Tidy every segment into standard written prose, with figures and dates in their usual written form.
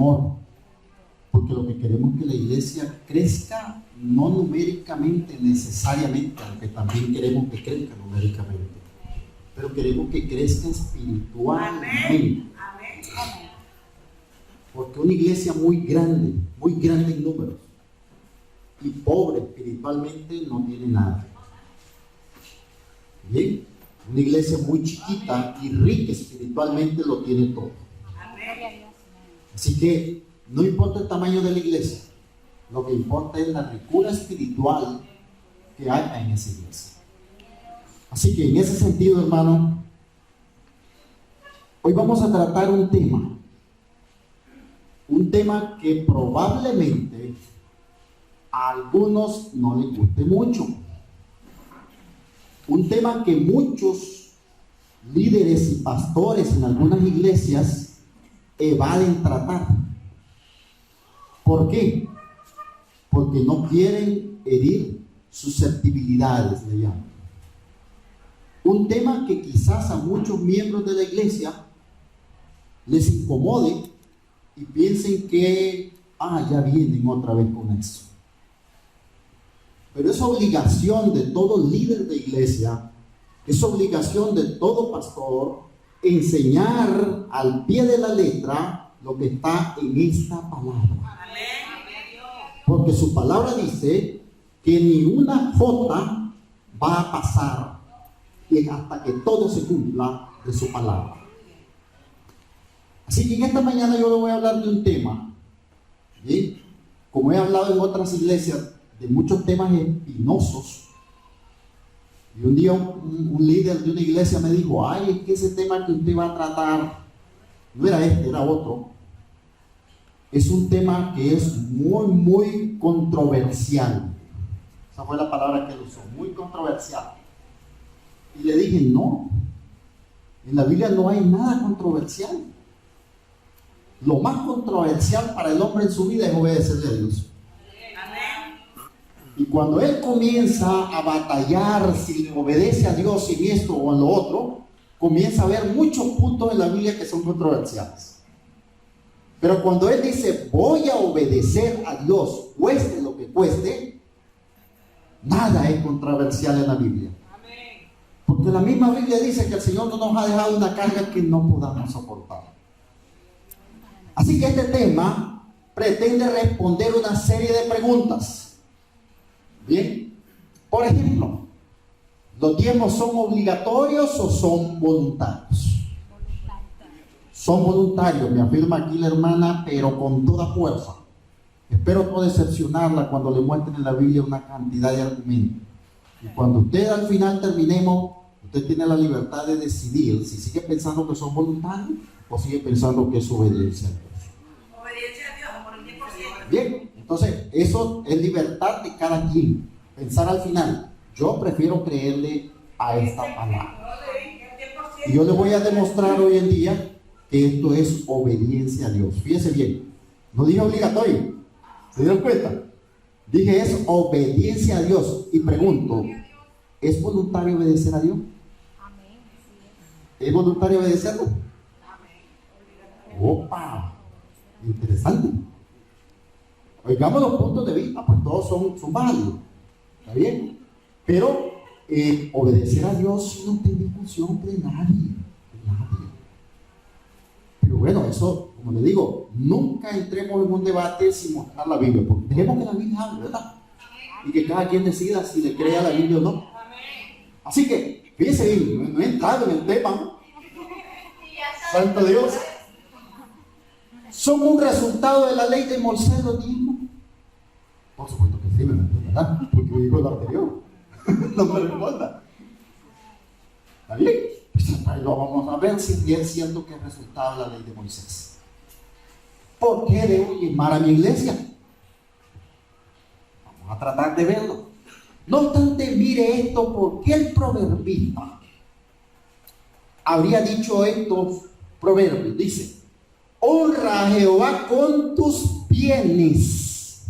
amor, porque lo que queremos es que la iglesia crezca, no numéricamente necesariamente, aunque también queremos que crezca numéricamente, pero queremos que crezca espiritualmente. Porque una iglesia muy grande en números y pobre espiritualmente no tiene nada. Bien, una iglesia muy chiquita y rica espiritualmente lo tiene todo. Así que no importa el tamaño de la iglesia, lo que importa es la ricura espiritual que haya en esa iglesia. Así que en ese sentido, hermano, hoy vamos a tratar un tema que probablemente a algunos no les guste mucho. Un tema que muchos líderes y pastores en algunas iglesias evaden tratar. ¿Por qué? Porque no quieren herir susceptibilidades, le llaman. Un tema que quizás a muchos miembros de la iglesia les incomode y piensen que, ya vienen otra vez con eso. Pero es obligación de todo líder de iglesia, es obligación de todo pastor, enseñar al pie de la letra lo que está en esta palabra. Porque su palabra dice que ni una jota va a pasar hasta que todo se cumpla de su palabra. Así que en esta mañana yo le voy a hablar de un tema, ¿bien? Como he hablado en otras iglesias, de muchos temas espinosos. Y un día un líder de una iglesia me dijo, es que ese tema que usted va a tratar no era este, era otro. Es un tema que es muy controversial. Esa fue la palabra que él usó, muy controversial. Y le dije, no, en la Biblia no hay nada controversial. Lo más controversial para el hombre en su vida es obedecerle a Dios. Y cuando él comienza a batallar si obedece a Dios en esto o en lo otro, comienza a ver muchos puntos en la Biblia que son controversiales. Pero cuando él dice, voy a obedecer a Dios, cueste lo que cueste, nada es controversial en la Biblia. Porque la misma Biblia dice que el Señor no nos ha dejado una carga que no podamos soportar. Así que este tema pretende responder una serie de preguntas. Bien, por ejemplo, ¿los diezmos son obligatorios o son voluntarios? Son voluntarios, me afirma aquí la hermana, pero con toda fuerza. Espero no decepcionarla cuando le muestren en la Biblia una cantidad de argumentos. Y cuando usted al final terminemos, usted tiene la libertad de decidir si sigue pensando que son voluntarios o sigue pensando que es obediencia a Dios. Obediencia a Dios, por el 10%. Bien, entonces eso es libertad de cada quien. Pensar al final, yo prefiero creerle a esta palabra. Y yo le voy a demostrar hoy en día que esto es obediencia a Dios. Fíjese bien, no dije obligatorio, ¿se dieron cuenta? Dije es obediencia a Dios. Y pregunto, ¿es voluntario obedecer a Dios? ¿Es voluntario obedecerlo? ¡Opa! Interesante. Oigamos los puntos de vista, pues todos son válidos. ¿Está bien? Pero obedecer a Dios no tiene función de nadie. Pero bueno, eso, como le digo, nunca entremos en un debate sin mostrar la Biblia, porque dejemos que la Biblia hable, ¿verdad? Y que cada quien decida si le cree a la Biblia o no. Así que, fíjense bien, no he entrado en el tema, ¿no? Santo Dios. ¿Son un resultado de la ley de Moisés los diezmos? Por supuesto que sí, ¿verdad? Porque me dijo lo anterior. No me responda. ¿Está bien? Pues lo vamos a ver si es cierto que es resultado de la ley de Moisés. ¿Por qué debo llamar a mi iglesia? Vamos a tratar de verlo. No obstante, mire esto, porque el proverbista habría dicho estos proverbios. Dice, honra a Jehová con tus bienes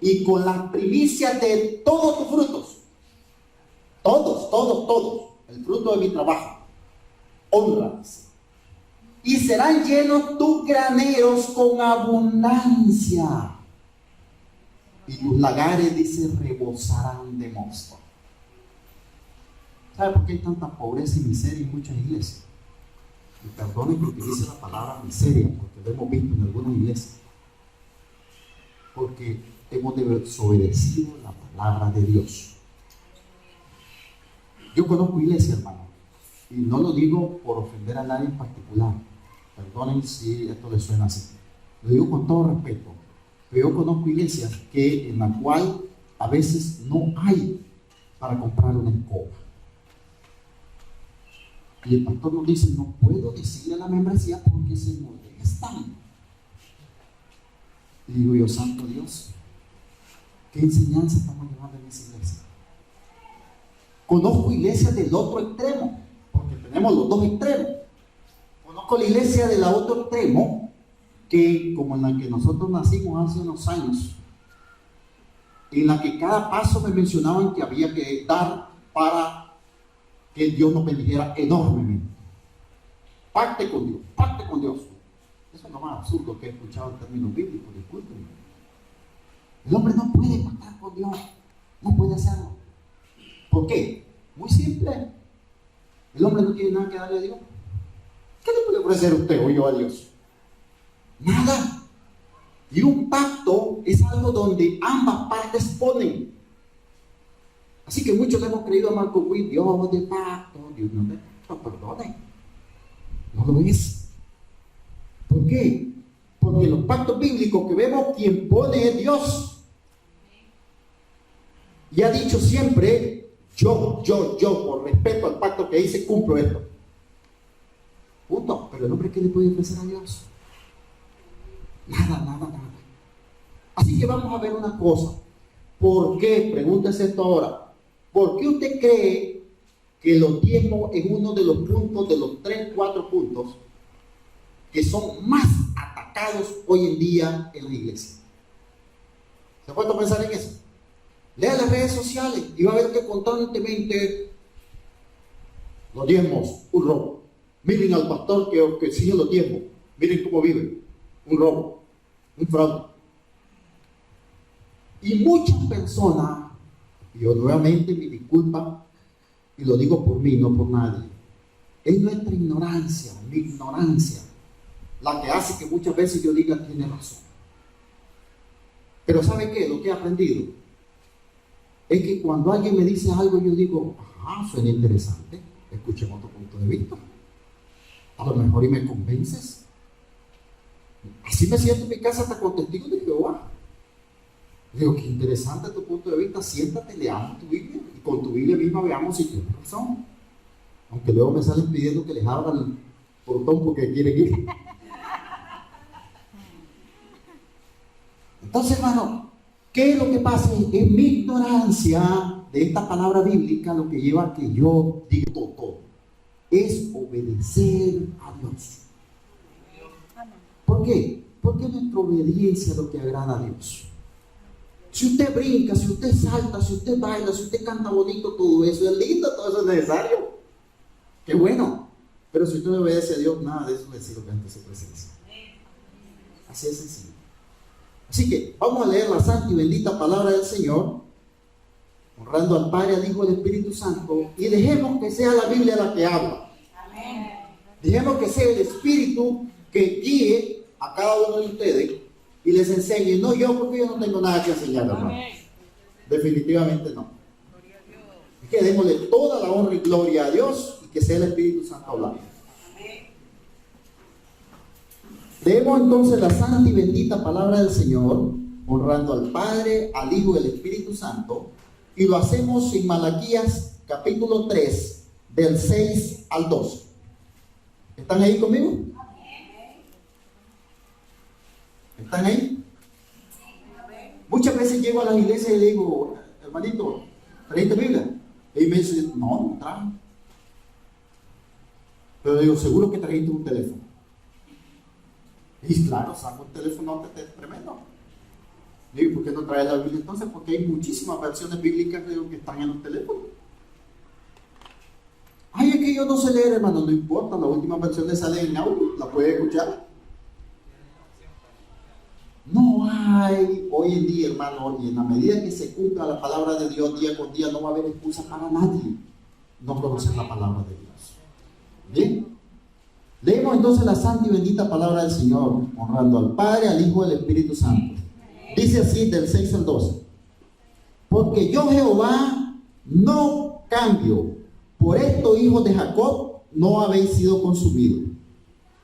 y con las primicias de todos tus frutos. Todos. El fruto de mi trabajo. Honra. y serán llenos tus graneros con abundancia. Y tus lagares, dice, rebosarán de mosto. ¿Sabe por qué hay tanta pobreza y miseria en muchas iglesias? Y perdone que utilice la palabra miseria, porque lo hemos visto en algunas iglesias. Porque hemos desobedecido la palabra de Dios. Yo conozco iglesias, hermano, y no lo digo por ofender a nadie en particular. Perdonen si esto les suena así. Lo digo con todo respeto. Pero yo conozco iglesias en la cual a veces no hay para comprar una escoba. Y el pastor nos dice, no puedo decirle a la membresía porque se molestan. Y digo yo, santo Dios, ¿qué enseñanza estamos llevando en esa iglesia? Conozco iglesias del otro extremo, porque tenemos los dos extremos. Conozco la iglesia del otro extremo, que como en la que nosotros nacimos hace unos años, en la que cada paso me mencionaban que había que dar para que Dios nos bendijera enormemente. Pacte con Dios, pacte con Dios. Eso es lo más absurdo que he escuchado en términos bíblicos, discúlpenme. El hombre no puede pactar con Dios, no puede hacerlo. ¿Por qué? Muy simple. El hombre no tiene nada que darle a Dios. ¿Qué le puede ofrecer usted o yo a Dios? Nada. Y un pacto es algo donde ambas partes ponen. Así que muchos le hemos creído a Marco Witt, Dios de pacto, Dios no de pacto, perdone. No lo es. ¿Por qué? Porque los pactos bíblicos que vemos, quien pone es Dios. Y ha dicho siempre, yo, por respeto al pacto que hice, cumplo esto. Punto. Pero el hombre, ¿qué le puede ofrecer a Dios? Nada. Así que vamos a ver una cosa. ¿Por qué? Pregúntese esto ahora. ¿Por qué usted cree que los diezmos es uno de los puntos, de los 3, 4 puntos que son más atacados hoy en día en la iglesia? ¿Se ha puesto a pensar en eso? Lea las redes sociales y va a ver que constantemente los diezmos, un robo. Miren al pastor que exige los diezmos. Miren cómo vive. Un robo, un fraude. Y muchas personas, yo nuevamente mi disculpa, y lo digo por mí, no por nadie, es nuestra ignorancia, mi ignorancia, la que hace que muchas veces yo diga tiene razón. Pero ¿sabe qué? Lo que he aprendido es que cuando alguien me dice algo, yo digo, ajá, suena interesante, escuchemos tu punto de vista. A lo mejor y me convences. Así me siento en mi casa hasta con testigos de Jehová. Digo, qué interesante tu punto de vista, siéntate, leamos tu Biblia y con tu Biblia misma veamos si tienes razón. Aunque luego me salen pidiendo que les abra el portón porque quieren ir. Entonces, hermano, ¿qué es lo que pasa? En mi ignorancia de esta palabra bíblica, lo que lleva a que yo diga todo es obedecer a Dios. ¿Por qué? Porque nuestra obediencia es lo que agrada a Dios. Si usted brinca, si usted salta, si usted baila, si usted canta bonito, todo eso es lindo, todo eso es necesario. Qué bueno. Pero si usted no obedece a Dios, nada de eso le sirve ante su presencia. Así es sencillo. Así que vamos a leer la santa y bendita palabra del Señor, honrando al Padre, al Hijo y al Espíritu Santo, y dejemos que sea la Biblia la que habla. Amén. Dejemos que sea el Espíritu que guíe a cada uno de ustedes y les enseñe, no yo, porque yo no tengo nada que enseñar, hermano. Definitivamente no. Es que démosle toda la honra y gloria a Dios y que sea el Espíritu Santo hablando. Leemos entonces la santa y bendita palabra del Señor, honrando al Padre, al Hijo y al Espíritu Santo, y lo hacemos en Malaquías capítulo 3, del 6 al 12. ¿Están ahí conmigo? ¿Están ahí? Muchas veces llego a las iglesias y le digo, hermanito, ¿trajiste Biblia? Y me dice, no traje. Pero digo, seguro que trajiste un teléfono. Y claro, saco un teléfono tremendo. Digo, ¿por qué no traes la Biblia entonces? Porque hay muchísimas versiones bíblicas que están en los teléfonos. Ay, es que que yo no sé leer, hermano, no importa, la última versión le sale en audio, la puede escuchar. No hay, hoy en día, hermano, y en la medida que se cumpla la palabra de Dios día con día, no va a haber excusa para nadie no conocer la palabra de Dios. Bien, leemos entonces la santa y bendita palabra del Señor, honrando al Padre, al Hijo y al Espíritu Santo. Dice así del 6 al 12: porque yo, Jehová, no cambio. Por esto, hijos de Jacob, no habéis sido consumidos.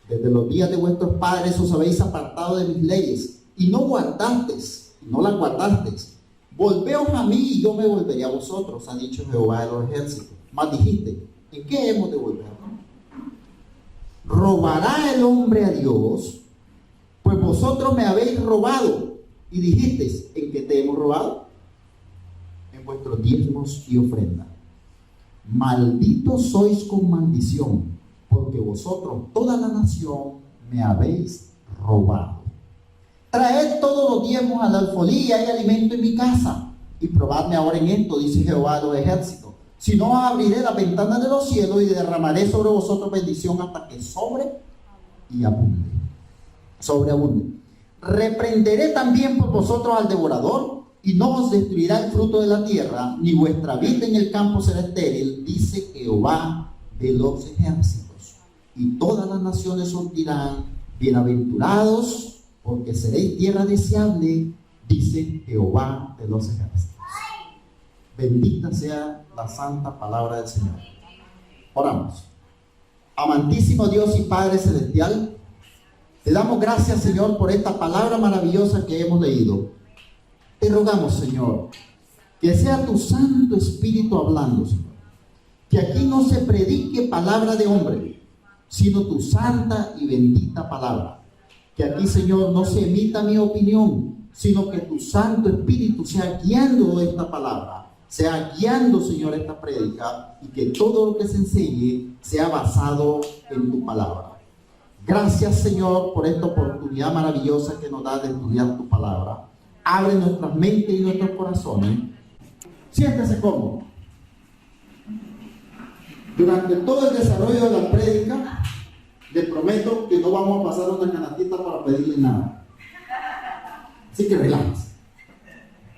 Desde los días de vuestros padres os habéis apartado de mis leyes, y no las guardasteis. Volveos a mí, y yo me volveré a vosotros, ha dicho Jehová de los ejércitos. Mas dijiste, ¿en qué hemos de volver? ¿Robará el hombre a Dios? Pues vosotros me habéis robado. Y dijisteis, ¿en qué te hemos robado? En vuestros diezmos y ofrendas. Malditos sois con maldición, porque vosotros, toda la nación, me habéis robado. Traed todos los diezmos al alfolí y hay alimento en mi casa. Y probadme ahora en esto, dice Jehová de los ejércitos. Si no, abriré las ventanas de los cielos y derramaré sobre vosotros bendición hasta que sobre y abunde. Sobreabunde. Reprenderé también por vosotros al devorador, y no os destruirá el fruto de la tierra, ni vuestra vida en el campo será estéril, dice Jehová de los ejércitos. Y todas las naciones os dirán, bienaventurados, porque seréis tierra deseable, dice Jehová de los ejércitos. Bendita sea la santa palabra del Señor. Oramos. Amantísimo Dios y Padre celestial, te damos gracias, Señor, por esta palabra maravillosa que hemos leído. Te rogamos, Señor, que sea tu Santo Espíritu hablando, Señor. Que aquí no se predique palabra de hombre, sino tu santa y bendita palabra. Que aquí, Señor, no se emita mi opinión, sino que tu Santo Espíritu sea guiando esta palabra, sea guiando, Señor, esta prédica, y que todo lo que se enseñe sea basado en tu palabra. Gracias, Señor, por esta oportunidad maravillosa que nos da de estudiar tu palabra. Abre nuestras mentes y nuestros corazones. Siéntese cómodo. Durante todo el desarrollo de la prédica, le prometo que no vamos a pasar una canastita para pedirle nada. Así que relájese.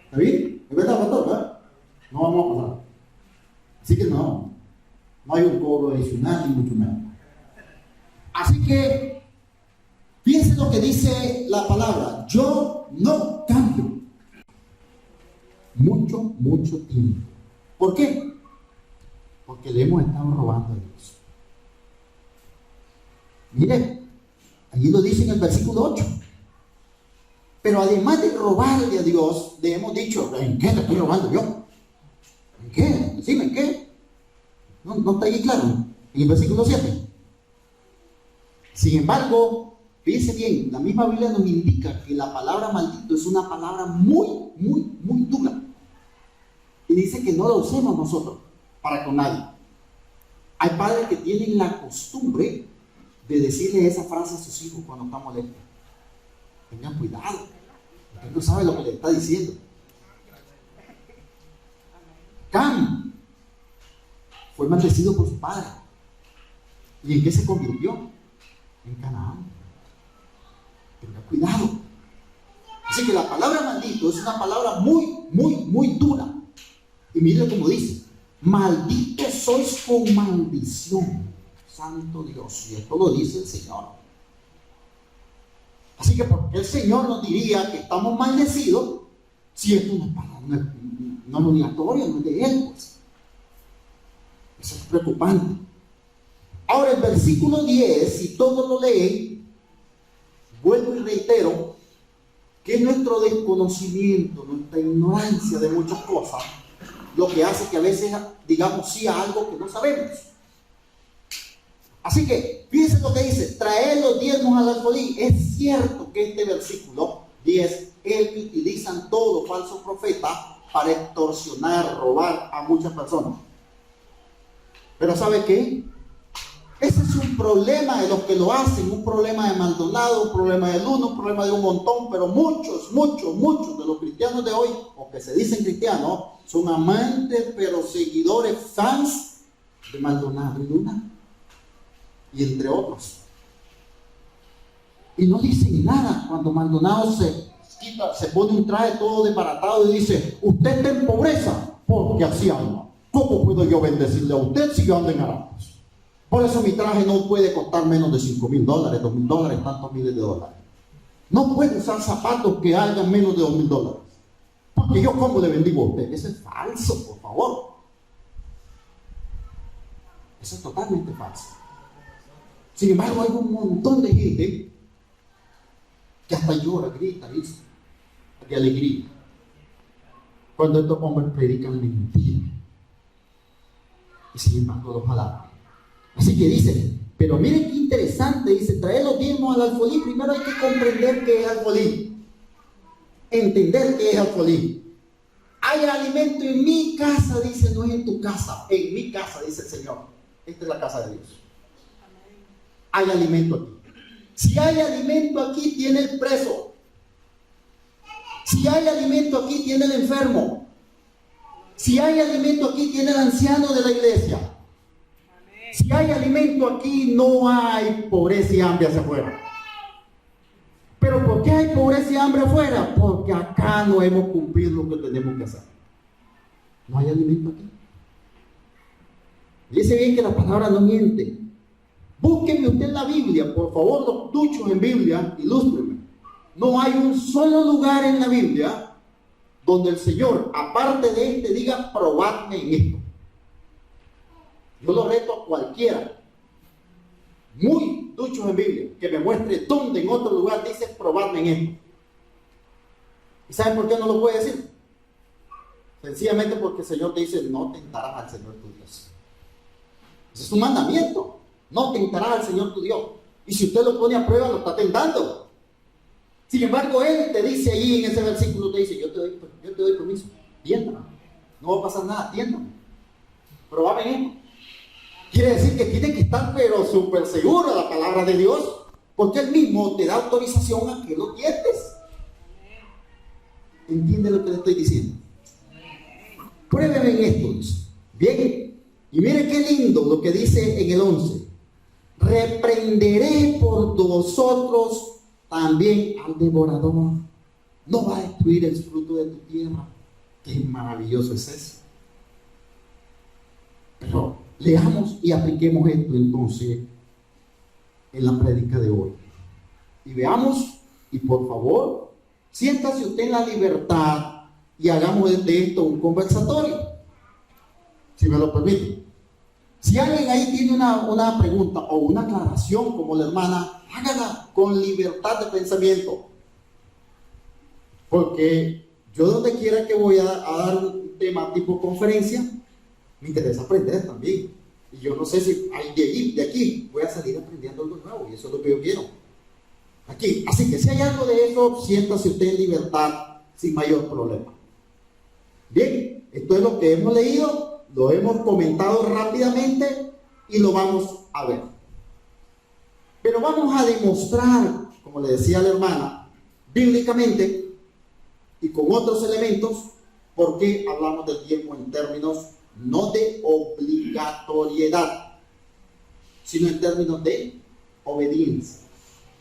¿Está bien? ¿Es verdad, pastor? ¿Verdad? No vamos a pasar. Así que no hay un cobro adicional ni mucho menos. Así que, fíjense lo que dice la palabra. Yo no cambio. Mucho tiempo. ¿Por qué? Porque le hemos estado robando a Dios. Mire, allí lo dice en el versículo 8. Pero además de robarle a Dios, le hemos dicho, ¿en qué te estoy robando yo? ¿En qué? Decime, ¿en qué? No está ahí claro. En el versículo 7. Sin embargo, fíjense bien, la misma Biblia nos indica que la palabra maldito es una palabra muy dura. Y dice que no la usemos nosotros para con nadie. Hay padres que tienen la costumbre de decirle esa frase a sus hijos cuando están molestos. Tengan cuidado, usted no sabe lo que le está diciendo. Cam fue maldecido por su padre. ¿Y en qué se convirtió? En Canaán. Tenga cuidado. Así que la palabra maldito es una palabra muy dura. Y mire cómo dice: malditos sois con maldición. Santo Dios. Y esto lo dice el Señor. Así que, ¿por qué el Señor nos diría que estamos maldecidos si esto no es obligatorio, no es de Él? Pues eso es preocupante. Ahora, el versículo 10, si todos lo leen, vuelvo y reitero que es nuestro desconocimiento, nuestra ignorancia de muchas cosas, lo que hace que a veces digamos sí a algo que no sabemos. Así que, fíjense lo que dice: traer los diezmos al alfolí. Es cierto que este versículo 10 es el que utilizan todos los falsos profetas para extorsionar, robar a muchas personas. Pero ¿sabe qué? Ese es un problema de los que lo hacen, un problema de Maldonado, un problema del uno, un problema de un montón, pero muchos de los cristianos de hoy, o que se dicen cristianos, son amantes, pero seguidores, fans de Maldonado y Luna, y entre otros. Y no dicen nada cuando Maldonado se pone un traje todo desbaratado y dice: usted está en pobreza porque así anda. ¿Cómo puedo yo bendecirle a usted si yo ando en harapas? Por eso mi traje no puede costar menos de $5,000, $2,000, tantos miles de dólares. No puede usar zapatos que hagan menos de $2,000. Porque yo, ¿cómo le bendigo a usted? Eso es falso, por favor. Eso es totalmente falso. Sin embargo, hay un montón de gente que hasta llora, grita, dice, de alegría, cuando estos hombres predican mentira. Y sin embargo los alaban. Así que dice, pero miren qué interesante, dice: traer los diezmos al alfolí. Primero hay que comprender qué es alfolí, entender qué es alfolí. Hay alimento en mi casa, dice, no es en tu casa, en mi casa, dice el Señor. Esta es la casa de Dios. Hay alimento aquí. Si hay alimento aquí, tiene el preso. Si hay alimento aquí, tiene el enfermo. Si hay alimento aquí, tiene el anciano de la iglesia. Si hay alimento aquí, no hay pobreza y hambre hacia afuera. ¿Pero por qué hay pobreza y hambre afuera? Porque acá no hemos cumplido lo que tenemos que hacer. No hay alimento aquí. Dice bien que la palabra no miente. Búsquenme usted en la Biblia, por favor, los duchos en Biblia, ilústrenme. No hay un solo lugar en la Biblia donde el Señor, aparte de este, diga: probadme en esto. Yo lo reto a cualquiera, muy duchos en Biblia, que me muestre dónde en otro lugar dice: probadme en esto. ¿Y saben por qué no lo puede decir? Sencillamente porque el Señor te dice: no tentarás al Señor tu Dios. Ese es un mandamiento. No tentarás al Señor tu Dios. Y si usted lo pone a prueba, lo está tentando. Sin embargo, Él te dice ahí en ese versículo, te dice: yo te doy permiso, tiéntame. No va a pasar nada, tiéntame. Probame en esto. Quiere decir que tiene que estar pero súper seguro de la palabra de Dios, porque Él mismo te da autorización a que lo tientes. ¿Entiende lo que le estoy diciendo? Pruébeme en esto, dice. Bien, y mire qué lindo lo que dice en el 11: reprenderé por vosotros también al devorador. No va a destruir el fruto de tu tierra. Qué maravilloso es eso. Pero leamos y apliquemos esto entonces en la prédica de hoy. Y veamos, y por favor, siéntase usted en la libertad y hagamos de esto un conversatorio, si me lo permite. Si alguien ahí tiene una pregunta o una aclaración como la hermana, hágala con libertad de pensamiento. Porque yo, donde quiera que voy a dar un tema tipo conferencia, me interesa aprender también. Y yo no sé si de aquí voy a salir aprendiendo algo nuevo, y eso es lo que yo quiero. Aquí. Así que si hay algo de eso, siéntase usted en libertad sin mayor problema. Bien, esto es lo que hemos leído, lo hemos comentado rápidamente y lo vamos a ver. Pero vamos a demostrar, como le decía la hermana, bíblicamente y con otros elementos, por qué hablamos del diezmo en términos no de obligatoriedad, sino en términos de obediencia.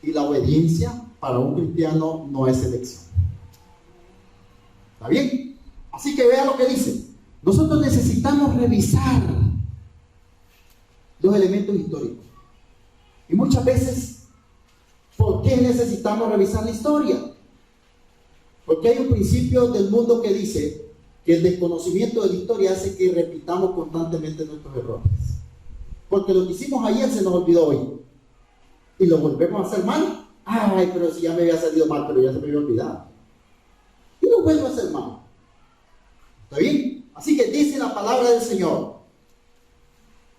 Y la obediencia para un cristiano no es elección. ¿Está bien? Así que vea lo que dice. Nosotros necesitamos revisar los elementos históricos. Y muchas veces, ¿por qué necesitamos revisar la historia? Porque hay un principio del mundo que dice que el desconocimiento de la historia hace que repitamos constantemente nuestros errores. Porque lo que hicimos ayer se nos olvidó hoy. Y lo volvemos a hacer mal. Ay, pero si ya me había salido mal, pero ya se me había olvidado. Y lo vuelvo a hacer mal. ¿Está bien? Así que dice la palabra del Señor.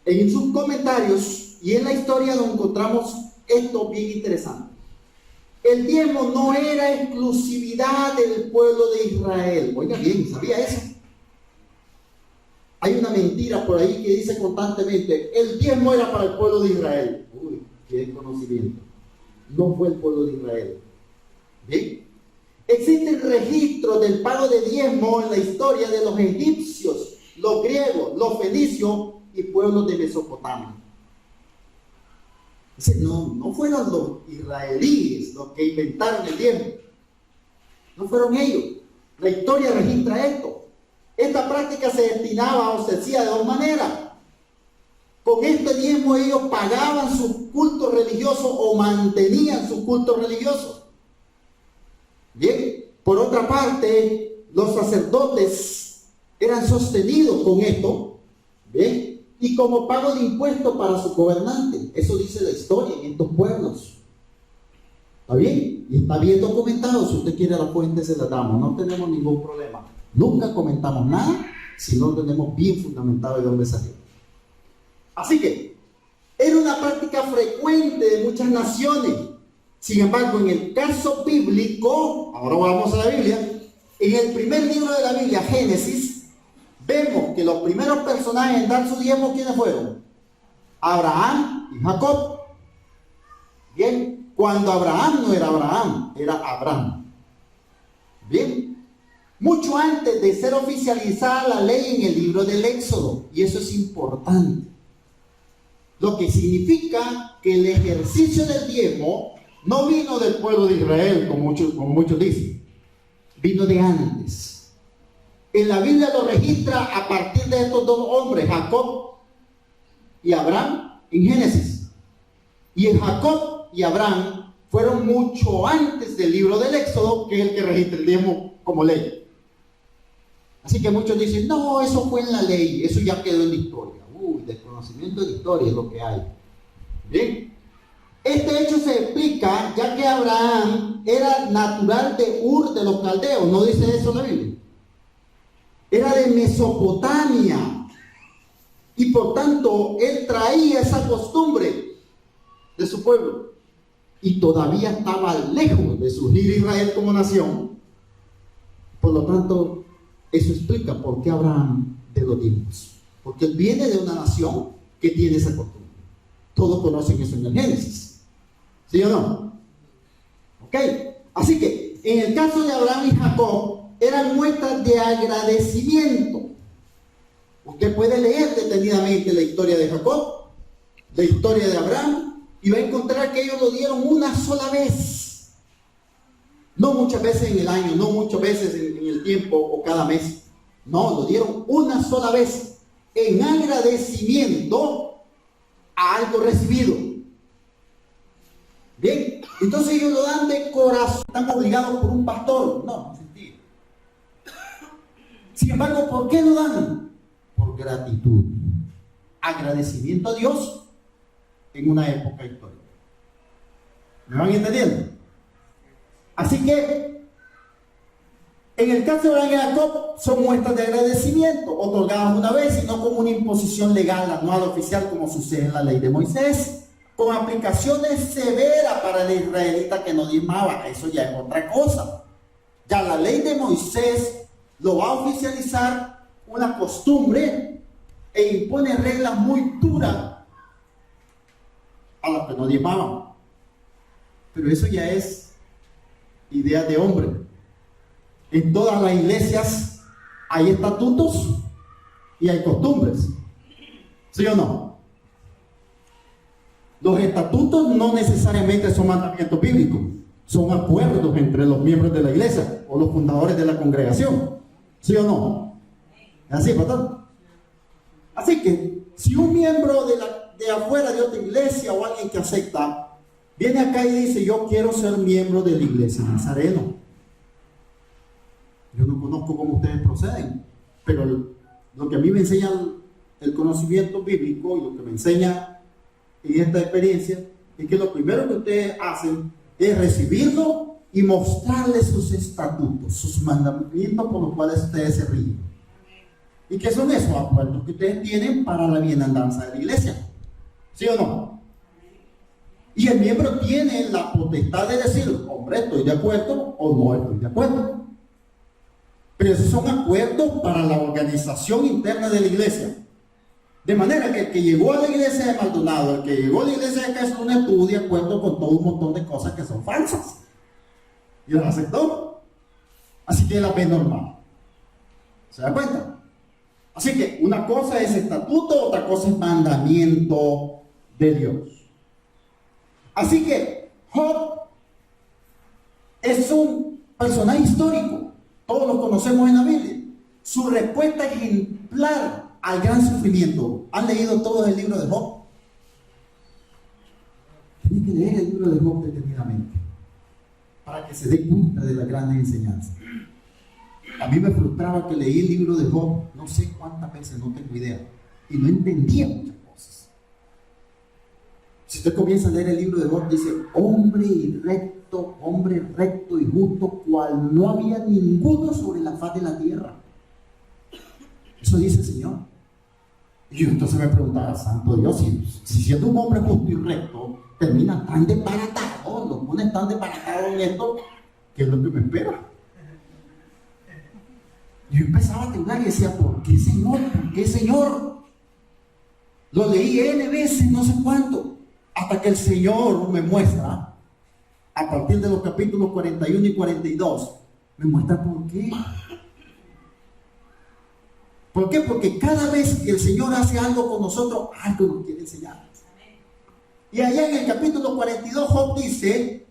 En sus comentarios y en la historia nos encontramos esto bien interesante. El diezmo no era exclusividad del pueblo de Israel. Oiga bien, ¿sabía eso? Hay una mentira por ahí que dice constantemente: el diezmo era para el pueblo de Israel. Uy, qué desconocimiento. No fue el pueblo de Israel. ¿Bien? Existe el registro del pago de diezmo en la historia de los egipcios, los griegos, los fenicios y pueblos de Mesopotamia. No fueron los israelíes los que inventaron el diezmo. No fueron ellos. La historia registra esto. Esta práctica se destinaba o se hacía de dos maneras. Con este diezmo ellos pagaban sus cultos religiosos o mantenían sus cultos religiosos. Bien, por otra parte, los sacerdotes eran sostenidos con esto, bien, y como pago de impuestos para su gobernante. Eso dice la historia en estos pueblos. ¿Está bien? Y está bien documentado. Si usted quiere la fuente, se la damos. No tenemos ningún problema. Nunca comentamos nada si no tenemos bien fundamentado de dónde salió. Así que, era una práctica frecuente de muchas naciones. Sin embargo, en el caso bíblico, ahora vamos a la Biblia, en el primer libro de la Biblia, Génesis, vemos que los primeros personajes en dar su diezmo, ¿quiénes fueron? Abraham y Jacob. Bien, cuando Abraham no era Abraham, era Abraham. Bien, mucho antes de ser oficializada la ley en el libro del Éxodo, y eso es importante. Lo que significa que el ejercicio del diezmo no vino del pueblo de Israel, como muchos dicen, vino de antes. En la Biblia lo registra a partir de estos dos hombres, Jacob y Abraham, en Génesis. Y en Jacob y Abraham fueron mucho antes del libro del Éxodo, que es el que registra el diezmo como ley. Así que muchos dicen, no, eso fue en la ley, eso ya quedó en la historia. Desconocimiento de la historia es lo que hay. Bien, este hecho se explica ya que Abraham era natural de Ur de los caldeos. ¿No dice eso la Biblia? Era de Mesopotamia, y por tanto él traía esa costumbre de su pueblo, y todavía estaba lejos de surgir Israel como nación. Por lo tanto, eso explica por qué Abraham de los diezmos, porque él viene de una nación que tiene esa costumbre. Todos conocen eso en el Génesis, ¿sí o no? Ok, así que en el caso de Abraham y Jacob eran muestras de agradecimiento. Usted puede leer detenidamente la historia de Jacob, la historia de Abraham, y va a encontrar que ellos lo dieron una sola vez. No muchas veces en el año, no muchas veces en el tiempo o cada mes. No, lo dieron una sola vez en agradecimiento a algo recibido. Bien, entonces ellos lo dan de corazón. ¿Están obligados por un pastor? No, sentido. Sin embargo, ¿por qué lo dan? Por gratitud, agradecimiento a Dios en una época histórica. ¿Me van entendiendo? Así que en el caso de Abraham y Jacob son muestras de agradecimiento otorgadas una vez y no como una imposición legal anual oficial como sucede en la ley de Moisés, con aplicaciones severas para el israelita que no diezmaba. Eso ya es otra cosa. Ya la ley de Moisés lo va a oficializar una costumbre e impone reglas muy duras a los que no diezmaban. Pero eso ya es idea de hombre. En todas las iglesias hay estatutos y hay costumbres, ¿sí o no? Los estatutos no necesariamente son mandamientos bíblicos, son acuerdos entre los miembros de la iglesia o los fundadores de la congregación, ¿sí o no? ¿Es así, pastor? Así que si un miembro de afuera de otra iglesia o alguien que acepta viene acá y dice, yo quiero ser miembro de la iglesia Nazareno, yo no conozco cómo ustedes proceden, pero lo que a mí me enseña el conocimiento bíblico y lo que me enseña en esta experiencia es que lo primero que ustedes hacen es recibirlo y mostrarles sus estatutos, sus mandamientos por los cuales ustedes se rigen. ¿Y qué son esos acuerdos que ustedes tienen para la bienandanza de la iglesia? ¿Sí o no? Y el miembro tiene la potestad de decir, hombre, estoy de acuerdo o no estoy de acuerdo. Pero esos son acuerdos para la organización interna de la iglesia. De manera que el que llegó a la iglesia de Maldonado, el que llegó a la iglesia de Casuna, estuvo de acuerdo con todo un montón de cosas que son falsas. Y las aceptó. Así que la ve normal. ¿Se da cuenta? Así que una cosa es estatuto, otra cosa es mandamiento de Dios. Así que Job es un personaje histórico, todos lo conocemos en la Biblia. Su respuesta ejemplar al gran sufrimiento. ¿Han leído todos el libro de Job? Tienen que leer el libro de Job detenidamente para que se dé cuenta de la gran enseñanza. A mí me frustraba que leí el libro de Job, no sé cuántas veces, no tengo idea, y no entendía muchas cosas. Si usted comienza a leer el libro de Job, dice, hombre recto y justo, cual no había ninguno sobre la faz de la tierra. Eso dice el Señor. Y yo entonces me preguntaba, santo Dios, si siendo un hombre justo y recto, termina tan desbaratado, lo pones tan desbaratado en esto, ¿qué es lo que me espera? Yo empezaba a temblar y decía, ¿por qué, Señor? ¿Por qué, Señor? Lo leí N veces, no sé cuánto, hasta que el Señor me muestra, a partir de los capítulos 41 y 42, me muestra por qué. ¿Por qué? Porque cada vez que el Señor hace algo con nosotros, algo nos quiere enseñar. Y allá en el capítulo 42, Job dice,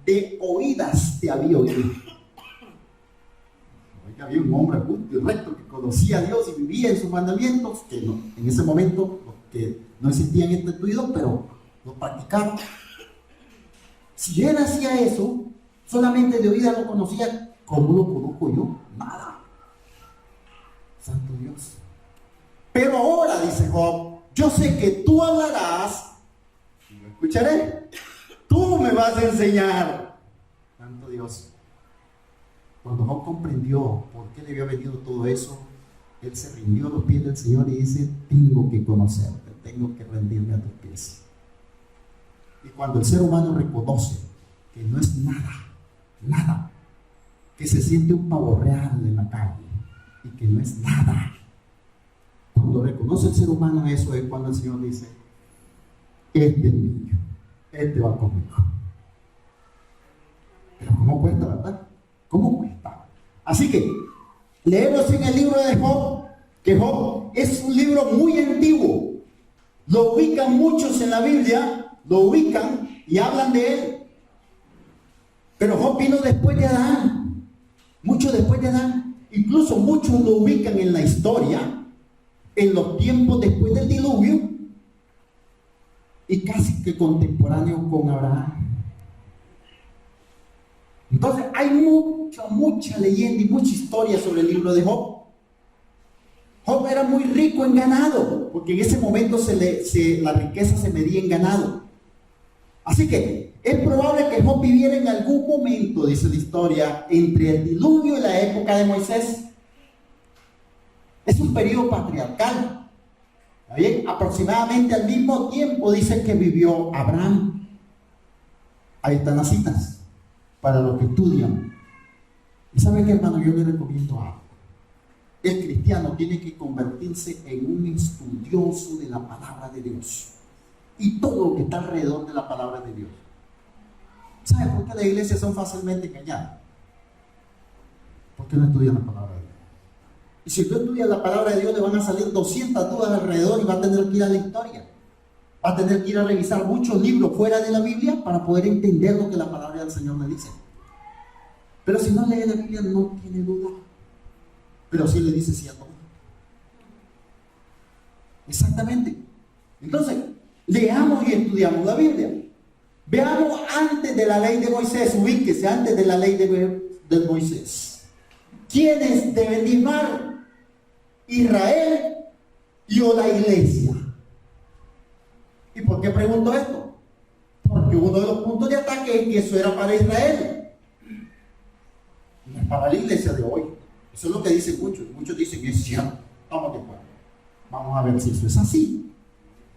de oídas te había oído. Había un hombre justo y recto que conocía a Dios y vivía en sus mandamientos, que no, en ese momento que no existían instituidos, pero lo practicaban. Si él hacía eso, solamente de oídas lo conocía. ¿Cómo lo conozco yo? Nada. Santo Dios. Pero ahora, dice Job, yo sé que tú hablarás y lo escucharé. Tú me vas a enseñar. Santo Dios. Cuando Job comprendió por qué le había venido todo eso, él se rindió a los pies del Señor y dice, tengo que conocerte, tengo que rendirme a tus pies. Y cuando el ser humano reconoce que no es nada, que se siente un pavo real en la calle y que no es nada, cuando reconoce el ser humano eso es cuando el Señor dice, este es mío, este va conmigo. Pero ¿cómo cuesta, verdad? ¿Cómo cuesta? Así que leemos en el libro de Job que Job es un libro muy antiguo. Lo ubican muchos en la Biblia, lo ubican y hablan de él. Pero Job vino después de Adán, mucho después de Adán. Incluso muchos lo ubican en la historia, en los tiempos después del diluvio y casi que contemporáneo con Abraham. Entonces hay mucha leyenda y mucha historia sobre el libro de Job. Job era muy rico en ganado, porque en ese momento la riqueza se medía en ganado. Así que es probable que Job viviera en algún momento, dice la historia, entre el diluvio y la época de Moisés. Es un periodo patriarcal. ¿Está bien? Aproximadamente al mismo tiempo dice que vivió Abraham. Ahí están las citas para los que estudian. Y saben qué, hermano, yo les recomiendo algo. El cristiano tiene que convertirse en un estudioso de la palabra de Dios y todo lo que está alrededor de la palabra de Dios. ¿Sabe por qué las iglesias son fácilmente engañadas? Porque no estudian la palabra de Dios. Y si tú estudias la palabra de Dios, le van a salir 200 dudas alrededor y va a tener que ir a la historia. Va a tener que ir a revisar muchos libros fuera de la Biblia para poder entender lo que la palabra del Señor le dice. Pero si no lee la Biblia, no tiene duda. Pero sí le dice sí a todo. Exactamente. Entonces, leamos y estudiamos la Biblia. Veamos antes de la ley de Moisés, ubíquese antes de la ley de Moisés. ¿Quiénes deben diezmar? ¿Israel o la iglesia? ¿Y por qué pregunto esto? Porque uno de los puntos de ataque es que eso era para Israel, no es para la iglesia de hoy. Eso es lo que dicen muchos. Muchos dicen que es cierto. Estamos de acuerdo. Vamos a ver si eso es así.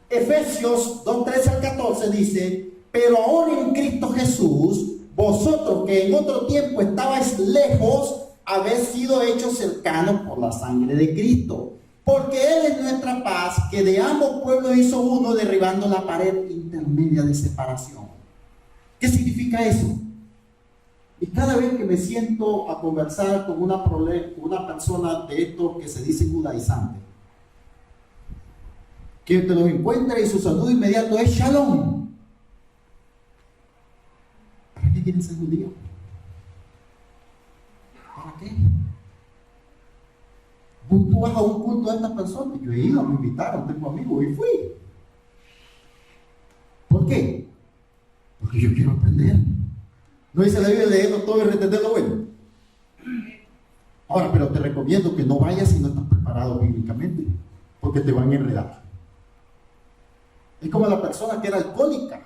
Efesios 2:13 al 14 dice: pero ahora en Cristo Jesús, vosotros que en otro tiempo estabais lejos, habéis sido hechos cercanos por la sangre de Cristo. Porque Él es nuestra paz, que de ambos pueblos hizo uno, derribando la pared intermedia de separación. ¿Qué significa eso? cada vez que me siento a conversar con una persona de estos que se dice judaizante, que te los encuentra y su saludo inmediato es Shalom. ¿Para qué quieren ser judíos? ¿Para qué? Tú vas a un culto de estas personas. Yo he ido, me invitaron, tengo amigos y fui. ¿Por qué? Porque yo quiero aprender. ¿No dice la Biblia leyendo todo y retender lo bueno? Ahora, pero te recomiendo que no vayas si no estás preparado bíblicamente, porque te van a enredar. Es como la persona que era alcohólica.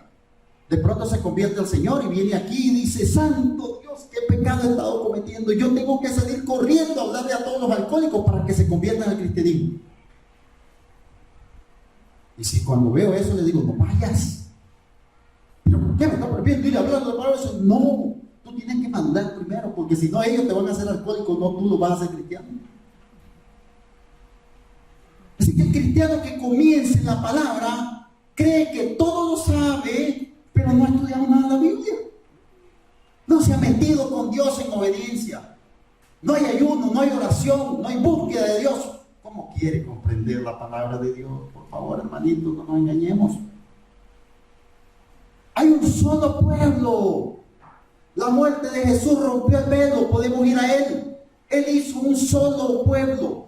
De pronto se convierte al Señor y viene aquí y dice: santo Dios, qué pecado he estado cometiendo. Yo tengo que salir corriendo a hablarle a todos los alcohólicos para que se conviertan al cristianismo. Y si cuando veo eso le digo: no vayas. ¿Pero por qué me está prohibiendo ir a hablar de la palabra? No, tú tienes que mandar primero, porque si no ellos te van a hacer alcohólicos, no tú lo vas a hacer cristiano. Así que el cristiano que comience en la palabra cree que todo lo sabe, pero no ha estudiado nada de la Biblia. No se ha metido con Dios en obediencia. No hay ayuno, no hay oración, no hay búsqueda de Dios. ¿Cómo quiere comprender la palabra de Dios? Por favor, hermanitos, no nos engañemos. Hay un solo pueblo. La muerte de Jesús rompió el velo, podemos ir a Él. Él hizo un solo pueblo.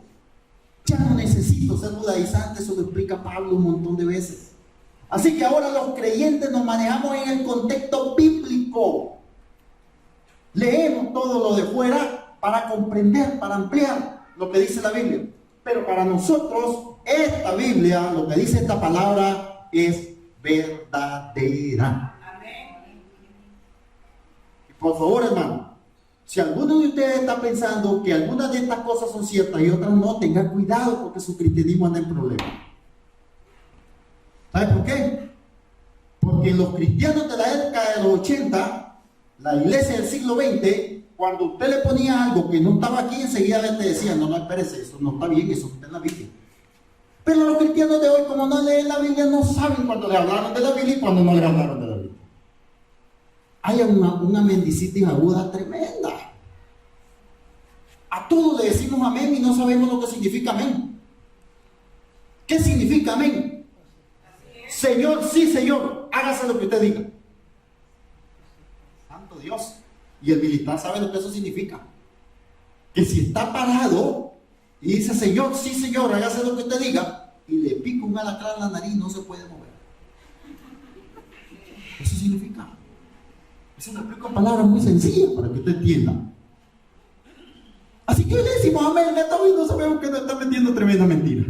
Ya no necesito ser judaizante, eso lo explica Pablo un montón de veces. Así que ahora los creyentes nos manejamos en el contexto bíblico. Leemos todo lo de fuera para comprender, para ampliar lo que dice la Biblia. Pero para nosotros, esta Biblia, lo que dice esta palabra, es verdadera. Amén. Y por favor, hermano, si alguno de ustedes está pensando que algunas de estas cosas son ciertas y otras no, tenga cuidado porque su cristianismo anda en problemas. ¿Sabe por qué? Porque los cristianos de la época de los 80, la iglesia del siglo XX, cuando usted le ponía algo que no estaba aquí, enseguida te decían: no, espérese, eso no está bien, eso está en la Biblia. Pero los cristianos de hoy, como no leen la Biblia, no saben cuando le hablaron de la Biblia y cuando no le hablaron de la Biblia. Hay una mendicitis aguda tremenda. A todos le decimos amén y no sabemos lo que significa amén. ¿Qué significa amén? Señor, sí, Señor, hágase lo que usted diga. Santo Dios. Y el militar sabe lo que eso significa. Que si está parado y dice: Señor, sí, Señor, hágase lo que usted diga, y le pica un alacrán en la nariz, no se puede mover. Eso significa. Eso le explico en palabras muy sencillas para que usted entienda. Así que le decimos amén, y no sabemos que nos está metiendo tremenda mentira.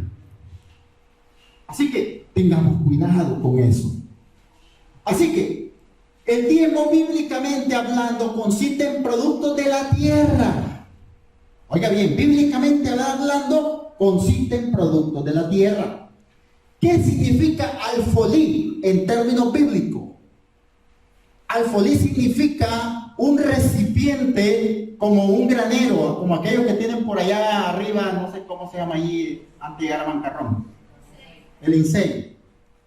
Así que tengamos cuidado con eso. Así que el diezmo, bíblicamente hablando, consiste en productos de la tierra. Oiga bien, bíblicamente hablando, consiste en productos de la tierra. ¿Qué significa alfolí en términos bíblicos? Alfolí significa un recipiente como un granero, como aquellos que tienen por allá arriba, no sé cómo se llama allí, antes de llegar a Mancarrón. El incendio.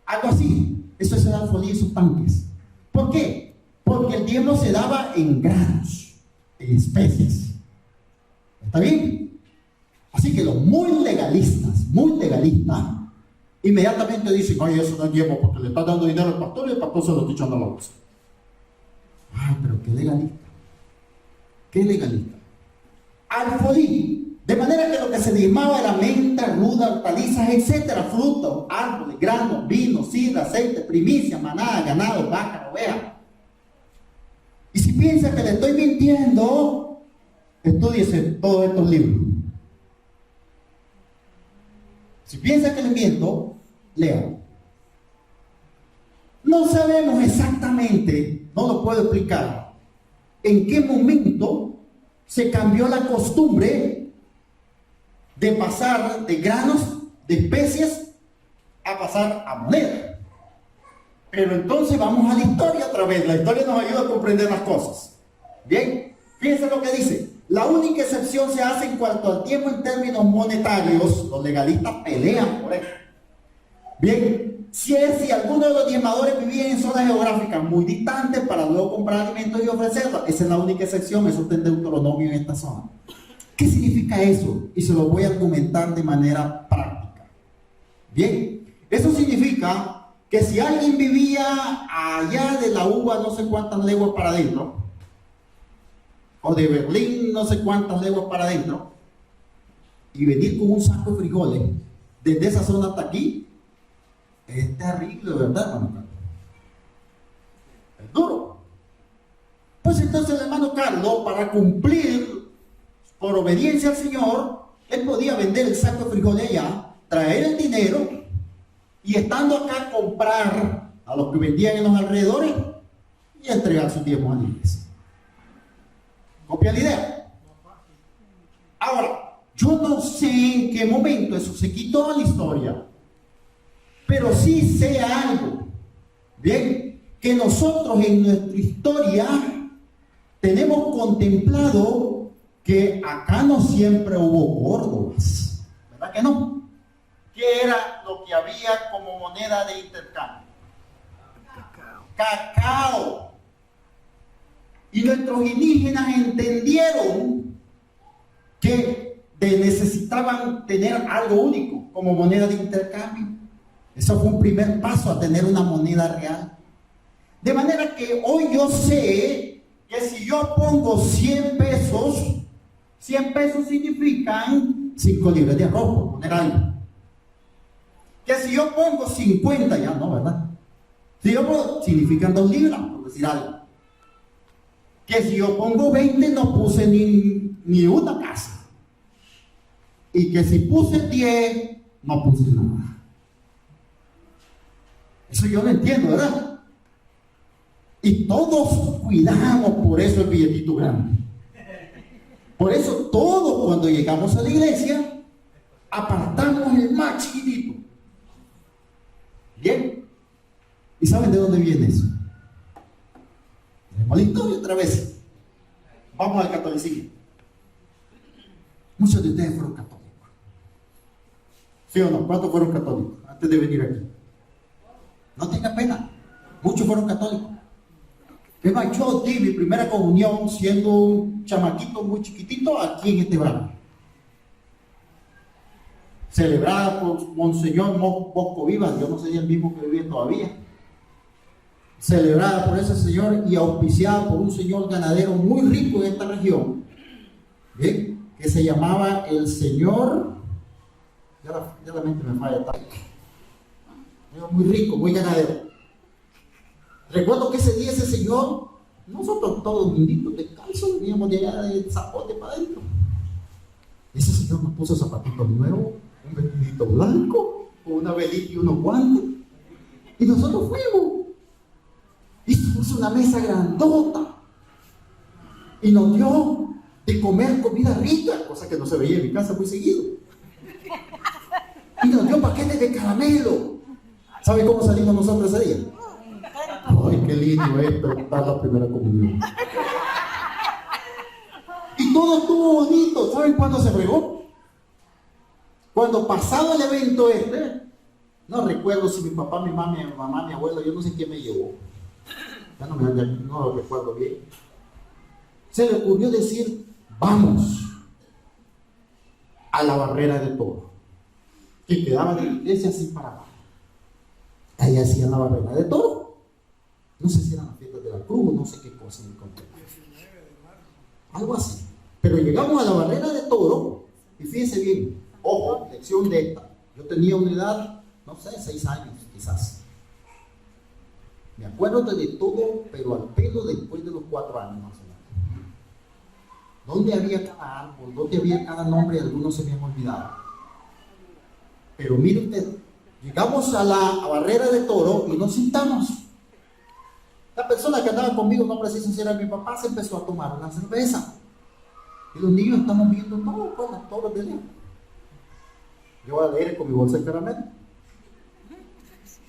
Algo así. Eso es el alfolí, esos tanques. ¿Por qué? Porque el diezmo se daba en granos, en especies. ¿Está bien? Así que los muy legalistas, inmediatamente dicen: oye, eso no es diezmo porque le está dando dinero al pastor y el pastor se lo está echando a la bolsa. Ay, pero qué legalista. Qué legalista. Alfolí. De manera que lo que se diezmaba era menta, ruda, hortalizas, etcétera, frutos, árboles, granos, vino, sidra, aceite, primicia, manada, ganado, vaca, oveja. Y si piensa que le estoy mintiendo, estúdiese todos estos libros. Si piensa que le miento, lea. No sabemos exactamente, no lo puedo explicar, en qué momento se cambió la costumbre de pasar de granos, de especies, a pasar a moneda. Pero entonces vamos a la historia otra vez. La historia nos ayuda a comprender las cosas. Bien, fíjense lo que dice. La única excepción se hace en cuanto al tiempo en términos monetarios. Los legalistas pelean por eso. Bien, Si alguno de los diezmadores vivía en zonas geográficas muy distantes para luego comprar alimentos y ofrecerlos, esa es la única excepción, eso está en Deuteronomio en esta zona. ¿Qué significa eso? Y se lo voy a argumentar de manera práctica. Bien, eso significa que si alguien vivía allá de la uva no sé cuántas leguas para adentro, o de Berlín no sé cuántas leguas para adentro, y venir con un saco de frijoles desde esa zona hasta aquí, es terrible, ¿verdad, hermano Carlos? Es duro. Pues entonces el hermano Carlos, para cumplir por obediencia al Señor, él podía vender el saco de frijoles allá, traer el dinero y estando acá comprar a los que vendían en los alrededores y entregar sus diezmos a la iglesia. ¿Copia la idea? Ahora, yo no sé en qué momento eso se quitó de la historia, pero sí sé algo, bien, que nosotros en nuestra historia tenemos contemplado que acá no siempre hubo córdobas, ¿verdad que no? ¿Qué era lo que había como moneda de intercambio? Cacao. Y nuestros indígenas entendieron que necesitaban tener algo único como moneda de intercambio. Eso fue un primer paso a tener una moneda real. De manera que hoy yo sé que si yo pongo 100 pesos significan 5 libras de arroz, por poner algo. Que si yo pongo 50, ya no, ¿verdad? Si yo pongo, significan 2 libras, por decir algo. Que si yo pongo 20, no puse ni una casa. Y que si puse 10, no puse nada. Eso yo lo entiendo, ¿verdad? Y todos cuidamos por eso el billetito grande. Por eso todos cuando llegamos a la iglesia, apartamos el más chiquitito. Bien. ¿Y saben de dónde viene eso? Tenemos la historia otra vez. Vamos al catolicismo. Muchos de ustedes fueron católicos. ¿Sí o no? ¿Cuántos fueron católicos antes de venir aquí? No tenga pena. Muchos fueron católicos. Es más, yo di mi primera comunión siendo un chamaquito muy chiquitito aquí en este barrio. Celebrada por Monseñor Bosco Vivas, yo no sé si es el mismo que vive todavía. Celebrada por ese señor y auspiciada por un señor ganadero muy rico en esta región, ¿bien? Que se llamaba el señor, ya la mente me falla, muy rico, muy ganadero. Recuerdo que ese día ese señor, nosotros todos linditos descalzos, veníamos de allá de zapote para adentro. Ese señor nos puso zapatitos nuevos, un vestidito blanco, con una velita y unos guantes. Y nosotros fuimos. Y puso una mesa grandota. Y nos dio de comer comida rica, cosa que no se veía en mi casa muy seguido. Y nos dio paquetes de caramelo. ¿Sabe cómo salimos nosotros ese día? Ay, qué lindo esto, dar la primera comunión. Y todo estuvo bonito. ¿Saben cuándo se fregó? Cuando pasado el evento no recuerdo si mi papá, mi mamá, mi abuelo, yo no sé quién me llevó. Ya no lo recuerdo bien. Se le ocurrió decir, vamos a la barrera de toro, que quedaba de la iglesia así para abajo. Ahí hacían la barrera de toro. No sé si eran las fiestas de la cruz, no sé qué cosa me conté. Algo así. Pero llegamos a la barrera de toro y fíjense bien, ojo, lección de esta. Yo tenía una edad, no sé, 6 años quizás. Me acuerdo de todo, pero al pelo después de los 4 años más o menos. ¿Dónde había cada árbol? ¿Dónde había cada nombre? Algunos se me han olvidado. Pero mire usted, llegamos a la barrera de toro y nos sentamos. La persona que andaba conmigo, no preciso si era mi papá, se empezó a tomar una cerveza. Y los niños estamos viendo todo, pues, todos los días. Yo voy a leer con mi bolsa de caramelo.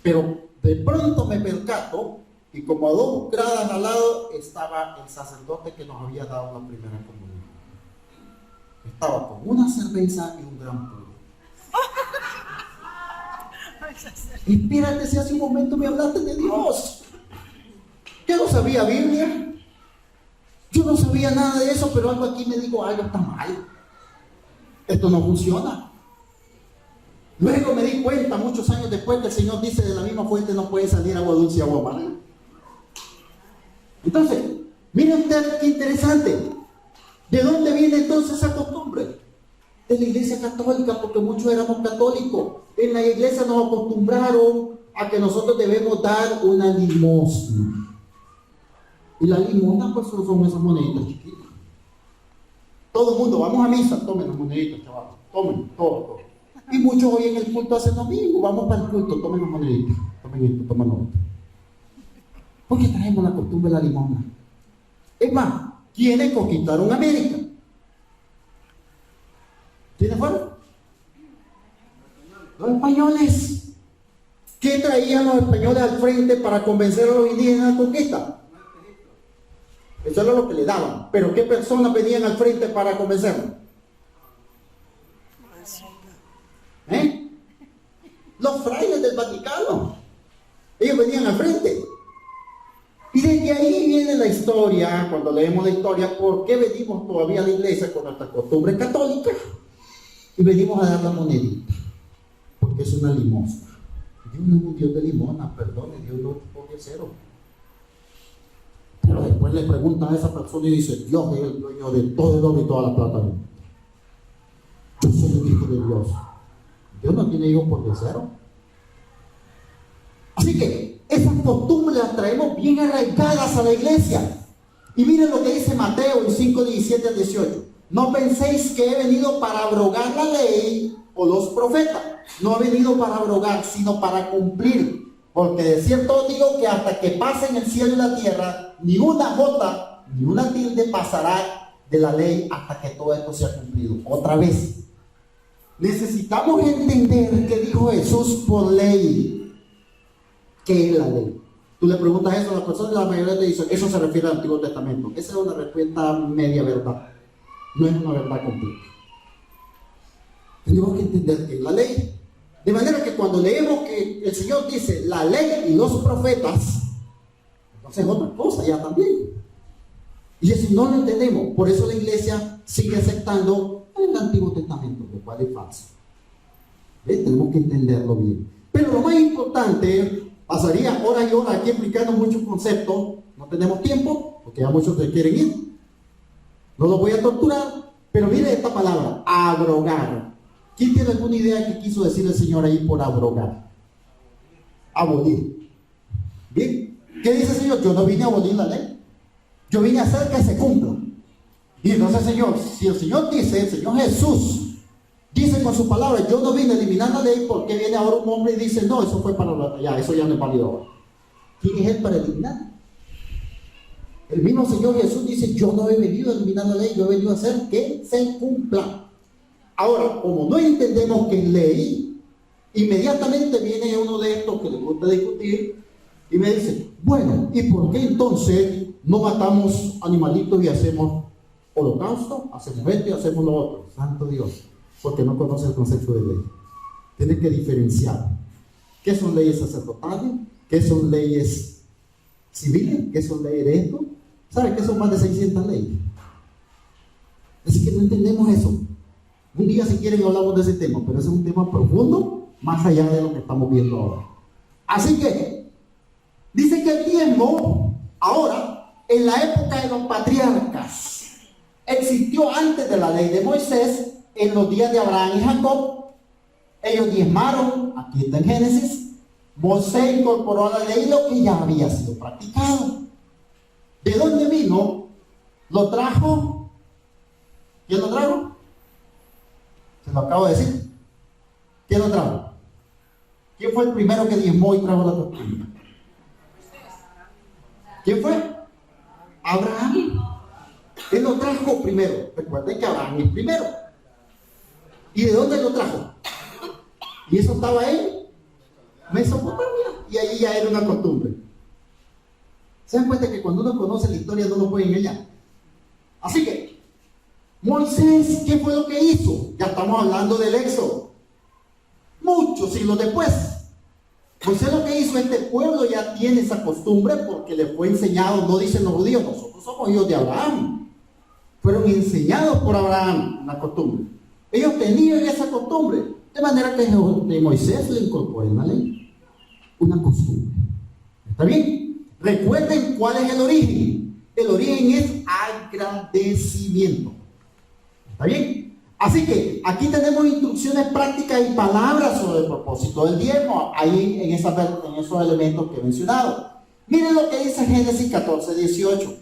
Pero de pronto me percato y como a 2 gradas al lado estaba el sacerdote que nos había dado la primera comunión. Estaba con una cerveza y un gran puro. Espérate, si hace un momento me hablaste de Dios. Yo no sabía Biblia. Yo no sabía nada de eso, pero algo aquí me dijo, algo está mal. Esto no funciona. Luego me di cuenta, muchos años después, que el Señor dice, de la misma fuente no puede salir agua dulce y agua amarga. Entonces, miren usted qué interesante. ¿De dónde viene entonces esa costumbre? De la iglesia católica, porque muchos éramos católicos. En la iglesia nos acostumbraron a que nosotros debemos dar una limosna. Y la limosna, pues, son esas moneditas chiquitas. Todo el mundo, vamos a misa, tomen las moneditas, chavales, tomen, todo. Y muchos hoy en el culto hacen lo mismo, vamos para el culto, tomen las moneditas, tomen esto, tomen lo otro. ¿Por qué traemos la costumbre de la limosna? Es más, ¿quiénes conquistaron América? ¿Quiénes fueron? Los españoles. ¿Qué traían los españoles al frente para convencer a los indígenas de la conquista? Eso era lo que le daban. Pero ¿qué personas venían al frente para convencerlos? Los frailes del Vaticano. Ellos venían al frente. Y desde ahí viene la historia, cuando leemos la historia, ¿por qué venimos todavía a la iglesia con nuestra costumbre católica? Y venimos a dar la monedita, porque es una limosna. Dios no es un Dios de limosna, perdone, Dios no pone cero. Pero después le preguntan a esa persona y dice, Dios es el dueño de todo el oro y toda la plata. Yo soy el hijo de Dios. Dios no tiene hijos por cero. Así que esas costumbres las traemos bien arraigadas a la iglesia. Y miren lo que dice Mateo en 5, 17 al 18. No penséis que he venido para abrogar la ley o los profetas. No he venido para abrogar, sino para cumplir. Porque de cierto os digo que hasta que pasen el cielo y la tierra, ni una jota, ni una tilde pasará de la ley hasta que todo esto sea cumplido. Otra vez, necesitamos entender que dijo Jesús por ley. ¿Qué es la ley? Tú le preguntas eso a las personas y la mayoría te dicen, eso se refiere al Antiguo Testamento. Esa es una respuesta media verdad. No es una verdad completa. Tenemos que entender que es la ley. De manera que cuando leemos que el Señor dice la ley y los profetas, entonces es otra cosa ya también. Y eso no lo entendemos. Por eso la iglesia sigue aceptando el Antiguo Testamento, lo cual es falso. Tenemos que entenderlo bien. Pero lo más importante, pasaría horas y horas aquí explicando muchos conceptos. No tenemos tiempo, porque ya muchos se quieren ir. No los voy a torturar, pero mire esta palabra, abrogar. ¿Quién tiene alguna idea que quiso decir el Señor ahí por abrogar? Abolir. Bien, ¿qué dice el Señor? Yo no vine a abolir la ley. Yo vine a hacer que se cumpla. Y entonces, Señor, si el Señor dice, el Señor Jesús dice con su palabra, yo no vine a eliminar la ley, ¿por qué viene ahora un hombre y dice, no, eso fue para ya, eso ya no es válido ahora? ¿Quién es él para eliminar? El mismo Señor Jesús dice, yo no he venido a eliminar la ley, yo he venido a hacer que se cumpla. Ahora, como no entendemos que es ley, inmediatamente viene uno de estos que le gusta discutir y me dice, bueno, ¿y por qué entonces no matamos animalitos y hacemos holocausto, hacemos esto y hacemos lo otro? Santo Dios, porque no conoce el concepto de ley. Tiene que diferenciar qué son leyes sacerdotales, qué son leyes civiles, qué son leyes de esto. ¿Sabe qué son más de 600 leyes? Así que no entendemos eso. Un día, si quieren, hablamos de ese tema, pero ese es un tema profundo, más allá de lo que estamos viendo ahora. Así que, dice que el diezmo, ahora, en la época de los patriarcas, existió antes de la ley de Moisés, en los días de Abraham y Jacob. Ellos diezmaron, aquí está en Génesis. Moisés incorporó a la ley lo que ya había sido practicado. ¿De dónde vino? Lo trajo. ¿Quién lo trajo? Se lo acabo de decir. ¿Quién lo trajo? ¿Quién fue el primero que diezmó y trajo la costumbre? ¿Quién fue? Abraham. Él lo trajo primero. Recuerden que Abraham es primero. ¿Y de dónde lo trajo? Y eso estaba en Mesopotamia. Y ahí ya era una costumbre. ¿Se dan cuenta que cuando uno conoce la historia no lo puede engañar? Así que, Moisés, ¿qué fue lo que hizo? Ya estamos hablando del Éxodo. Muchos siglos después. Pues es lo que hizo este pueblo, ya tiene esa costumbre porque le fue enseñado, no dicen los judíos, nosotros somos hijos de Abraham. Fueron enseñados por Abraham la costumbre. Ellos tenían esa costumbre, de manera que de Moisés le incorporó en la ley una costumbre. ¿Está bien? Recuerden cuál es el origen. El origen es agradecimiento. ¿Está bien? Así que aquí tenemos instrucciones prácticas y palabras sobre el propósito del diezmo, ahí en esos elementos que he mencionado. Miren lo que dice Génesis 14:18.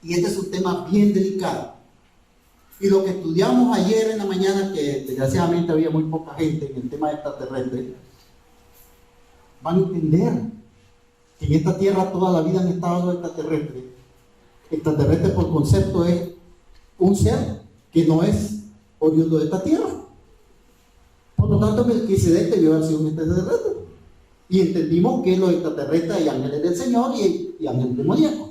Y este es un tema bien delicado. Y lo que estudiamos ayer en la mañana, que desgraciadamente había muy poca gente en el tema extraterrestre, van a entender que en esta tierra toda la vida han estado los extraterrestres. Extraterrestre por concepto es un ser que no es oriundo de esta tierra. Por lo tanto, Melquisedec debió haber sido un extraterrestre. Y entendimos que los extraterrestres hay ángeles del Señor y ángeles demoníacos.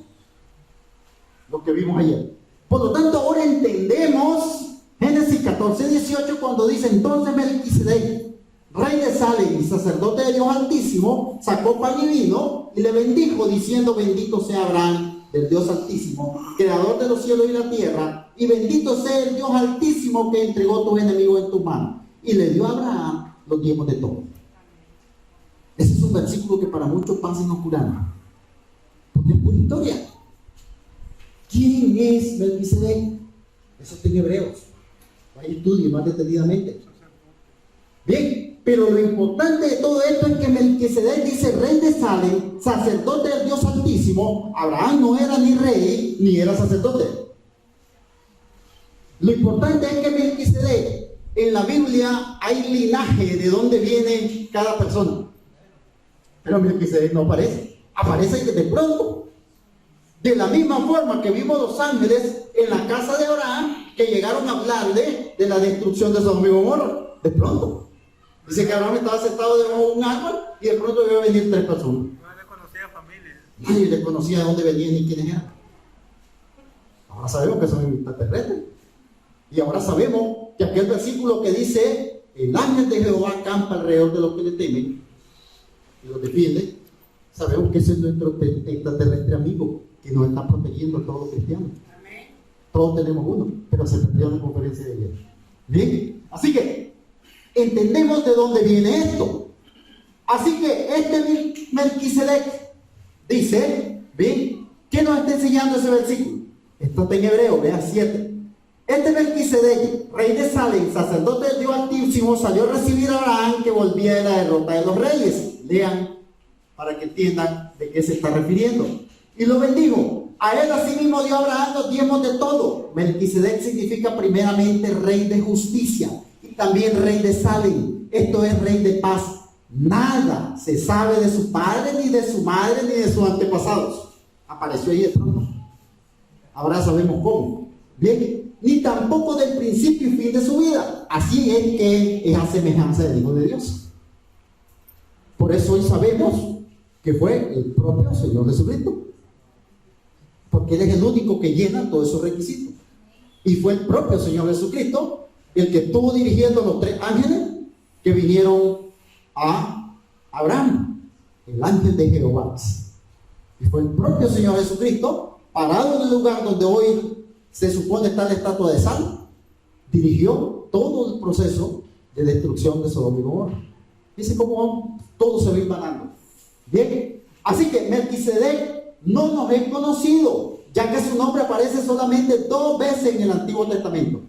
Lo que vimos ayer. Por lo tanto, ahora entendemos Génesis 14:18 cuando dice: entonces Melquisedec, rey de Salem y sacerdote de Dios Altísimo, sacó pan y vino y le bendijo diciendo: bendito sea Abraham del Dios Altísimo, creador de los cielos y la tierra, y bendito sea el Dios Altísimo que entregó tus enemigos en tus manos. Y le dio a Abraham los diezmos de todo. Ese es un versículo que para muchos pasa inoculado, porque es pura historia. ¿Quién es Melquisedec? Eso está en Hebreos. Ahí estudie más detenidamente. Bien, pero lo importante de todo esto es que Melquisedec dice rey de Salem, sacerdote del Dios Altísimo. Abraham no era ni rey ni era sacerdote. Lo importante es que Melquisedec, en la Biblia hay linaje de dónde viene cada persona. Pero Melquisedec no aparece. Aparece de pronto. De la misma forma que vimos los ángeles en la casa de Abraham, que llegaron a hablarle de la destrucción de Sodoma y Gomorra. De pronto. Dice que Abraham estaba sentado debajo de un árbol y de pronto vio venir 3 personas. No le conocía familia. Nadie le conocía de dónde venían ni quiénes eran. Ahora sabemos que son extraterrestres. Y ahora sabemos que aquel versículo que dice: el ángel de Jehová acampa alrededor de los que le temen y los defiende, sabemos que ese es nuestro extraterrestre amigo que nos está protegiendo a todos los cristianos. Amén. Todos tenemos uno, pero se perdió en la conferencia de ayer. Bien, así que entendemos de dónde viene esto. Así que este Melquisedec dice, bien, ¿qué nos está enseñando ese versículo? Esto está en Hebreo, vean 7. Este Melquisedec, rey de Salem, sacerdote del Dios Altísimo, salió a recibir a Abraham que volvía de la derrota de los reyes. Lean para que entiendan de qué se está refiriendo. Y lo bendijo. A él asimismo dio Abraham los diezmos de todo. Melquisedec significa primeramente rey de justicia y también rey de Salem. Esto es rey de paz. Nada se sabe de su padre, ni de su madre, ni de sus antepasados. Apareció ahí de pronto. Ahora sabemos cómo. Bien, ni tampoco del principio y fin de su vida. Así es que es a semejanza del Hijo de Dios. Por eso hoy sabemos que fue el propio Señor Jesucristo. Porque Él es el único que llena todos esos requisitos. Y fue el propio Señor Jesucristo el que estuvo dirigiendo a los 3 ángeles que vinieron a Abraham, el ángel de Jehová. Y fue el propio Señor Jesucristo, parado en el lugar donde hoy se supone está la estatua de sal, dirigió todo el proceso de destrucción de Sodoma y Gomorra. Dice cómo todo se va empanando. Bien, así que Melquisedec no nos es conocido, ya que su nombre aparece solamente 2 veces en el Antiguo Testamento.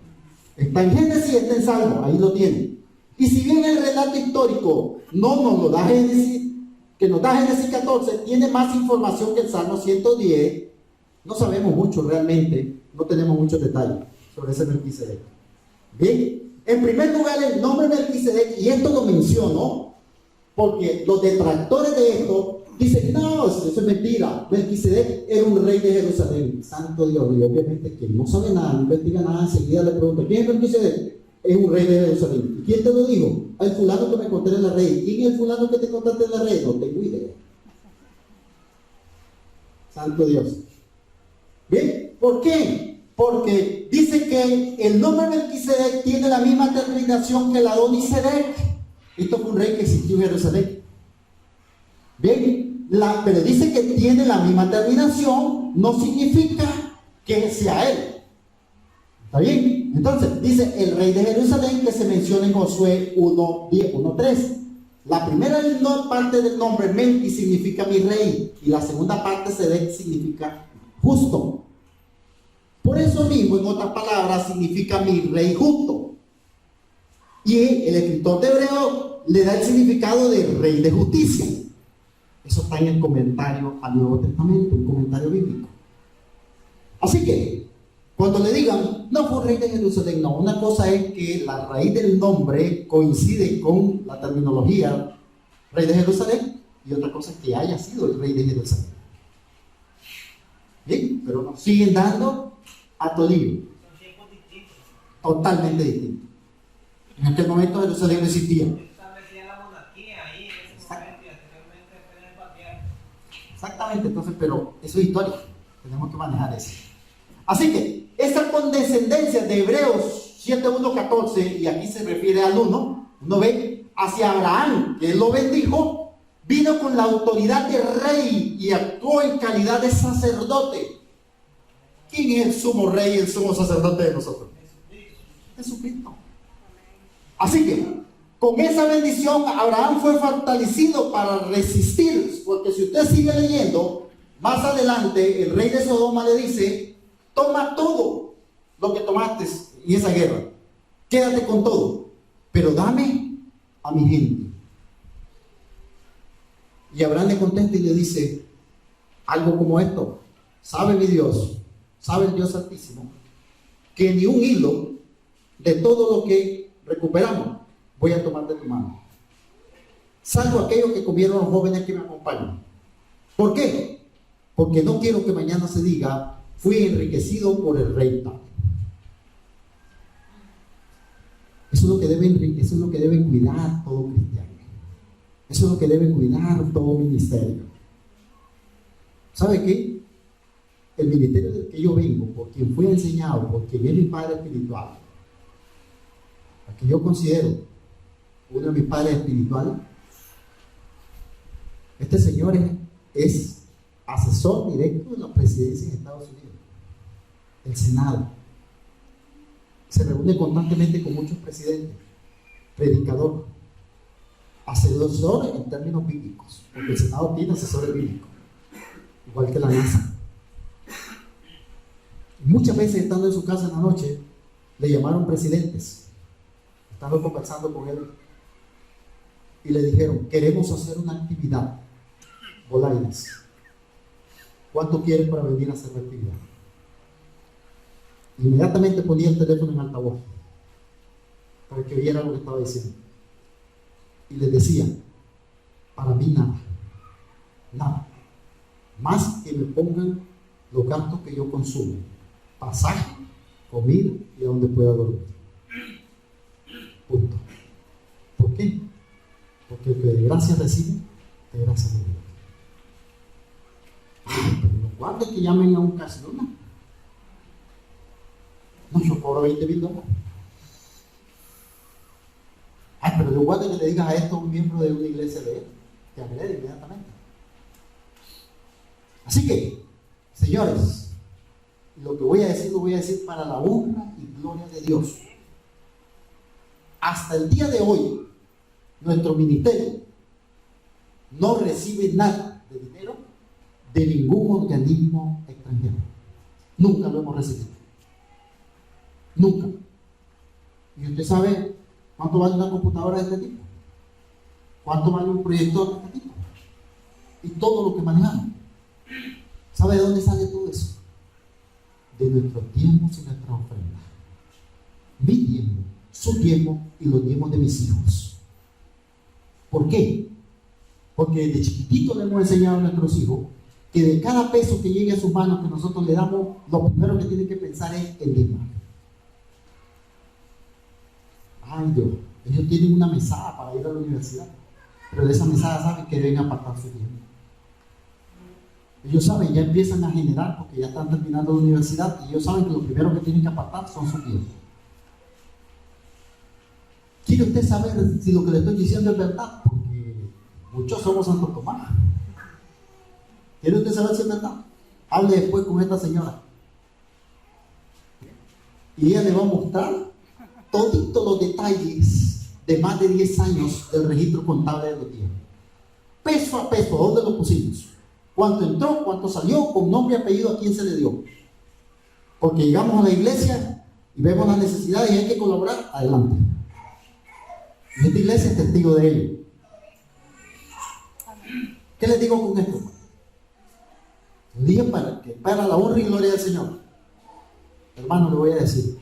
Está en Génesis y está en Salmo, ahí lo tienen. Y si bien el relato histórico no nos lo da Génesis, que nos da Génesis 14, tiene más información que el Salmo 110, no sabemos mucho realmente, no tenemos muchos detalles sobre ese Melquisedec. Bien, en primer lugar el nombre Melquisedec, y esto lo menciono porque los detractores de esto dicen: no, eso es mentira, Melquisedec era un rey de Jerusalén. Santo Dios. Y obviamente quien no sabe nada, no investiga nada, enseguida le pregunta: ¿quién es Melquisedec? Es un rey de Jerusalén. ¿Y quién te lo dijo? El fulano que me encontré en la red. ¿Quién es el fulano que te encontraste en la red? No tengo idea. Santo Dios. ¿Bien? ¿Por qué? Porque dice que el nombre Melquisedec tiene la misma terminación que el Adonisedec. Esto fue un rey que existió en Jerusalén. Bien, pero dice que tiene la misma terminación, no significa que sea él. ¿Está bien? Entonces, dice el rey de Jerusalén, que se menciona en Josué 1:10, 1:3. La primera parte del nombre Melqui significa mi rey, y la segunda parte Sedec significa justo. Por eso mismo, en otras palabras, significa mi rey justo. Y el escritor de Hebreo le da el significado de rey de justicia. Eso está en el comentario al Nuevo Testamento, un comentario bíblico. Así que, cuando le digan, no fue rey de Jerusalén, no. Una cosa es que la raíz del nombre coincide con la terminología rey de Jerusalén, y otra cosa es que haya sido el rey de Jerusalén. Bien, pero nos siguen dando a Tolibio. Totalmente distinto. En aquel momento Jerusalén no existía. Exactamente, entonces, pero eso es historia. Tenemos que manejar eso. Así que, esta condescendencia de Hebreos 7:1-14, y aquí se refiere al 1, uno ve hacia Abraham, que él lo bendijo, vino con la autoridad de rey y actuó en calidad de sacerdote. ¿Quién es el sumo rey y el sumo sacerdote de nosotros? Jesucristo. Así que, con esa bendición, Abraham fue fortalecido para resistir, porque si usted sigue leyendo, más adelante el rey de Sodoma le dice: toma todo lo que tomaste en esa guerra, quédate con todo, pero dame a mi gente. Y Abraham le contesta y le dice algo como esto: sabe mi Dios, sabe el Dios Altísimo, que ni un hilo de todo lo que recuperamos voy a tomar de tu mano, salvo aquellos que comieron los jóvenes que me acompañan. ¿Por qué? Porque no quiero que mañana se diga: fui enriquecido por el rey tal. Eso es lo que debe cuidar todo cristiano. Eso es lo que debe cuidar todo ministerio. ¿Sabe qué? El ministerio del que yo vengo, por quien fui enseñado, por quien es mi padre espiritual, a que yo considero uno de mis padres espirituales, este señor es asesor directo de la presidencia en Estados Unidos, el Senado. Se reúne constantemente con muchos presidentes, predicador, asesor en términos bíblicos, porque el Senado tiene asesores bíblicos, igual que la NASA. Muchas veces, estando en su casa en la noche, le llamaron presidentes, estando conversando con él, y le dijeron: queremos hacer una actividad, Bolaños, ¿cuánto quieres para venir a hacer la actividad? Inmediatamente ponía el teléfono en altavoz para que oyera lo que estaba diciendo, y les decía: para mí nada, más que me pongan los gastos que yo consumo, pasaje, comida y a donde pueda dormir. Punto. ¿Por qué? Porque el que de gracia recibe, de gracia recibe. Pero no guarde que llamen a un casino. No, yo cobro $20,000. Ay, pero yo guarde que le digas a esto a un miembro de una iglesia de él, te agrede inmediatamente. Así que, señores, lo que voy a decir, lo voy a decir para la honra y gloria de Dios. Hasta el día de hoy, nuestro ministerio no recibe nada de dinero de ningún organismo extranjero. Nunca lo hemos recibido. Nunca. ¿Y usted sabe cuánto vale una computadora de este tipo? ¿Cuánto vale un proyector de este tipo? Y todo lo que manejamos. ¿Sabe de dónde sale todo eso? De nuestros diezmos y nuestras ofrendas. Mi diezmo, su diezmo y los diezmos de mis hijos. ¿Por qué? Porque desde chiquitito le hemos enseñado a nuestros hijos que de cada peso que llegue a sus manos que nosotros le damos, lo primero que tienen que pensar es en diezmar. Ay Dios, ellos tienen una mesada para ir a la universidad, pero de esa mesada saben que deben apartar su tiempo. Ellos saben, ya empiezan a generar porque ya están terminando la universidad y ellos saben que lo primero que tienen que apartar son sus tiempos. ¿Quiere usted saber si lo que le estoy diciendo es verdad? Porque muchos somos Santo Tomás. ¿Quiere usted saber si es verdad? Hable después con esta señora. Y ella le va a mostrar todos los detalles de más de 10 años del registro contable de los días. Peso a peso, ¿dónde lo pusimos? ¿Cuánto entró? ¿Cuánto salió? Con nombre y apellido, ¿a quién se le dio? Porque llegamos a la iglesia y vemos las necesidades y hay que colaborar, adelante. Y esta iglesia es testigo de ello. ¿Qué les digo con esto? Lo dije para la honra y gloria del Señor. Hermano, le voy a decir,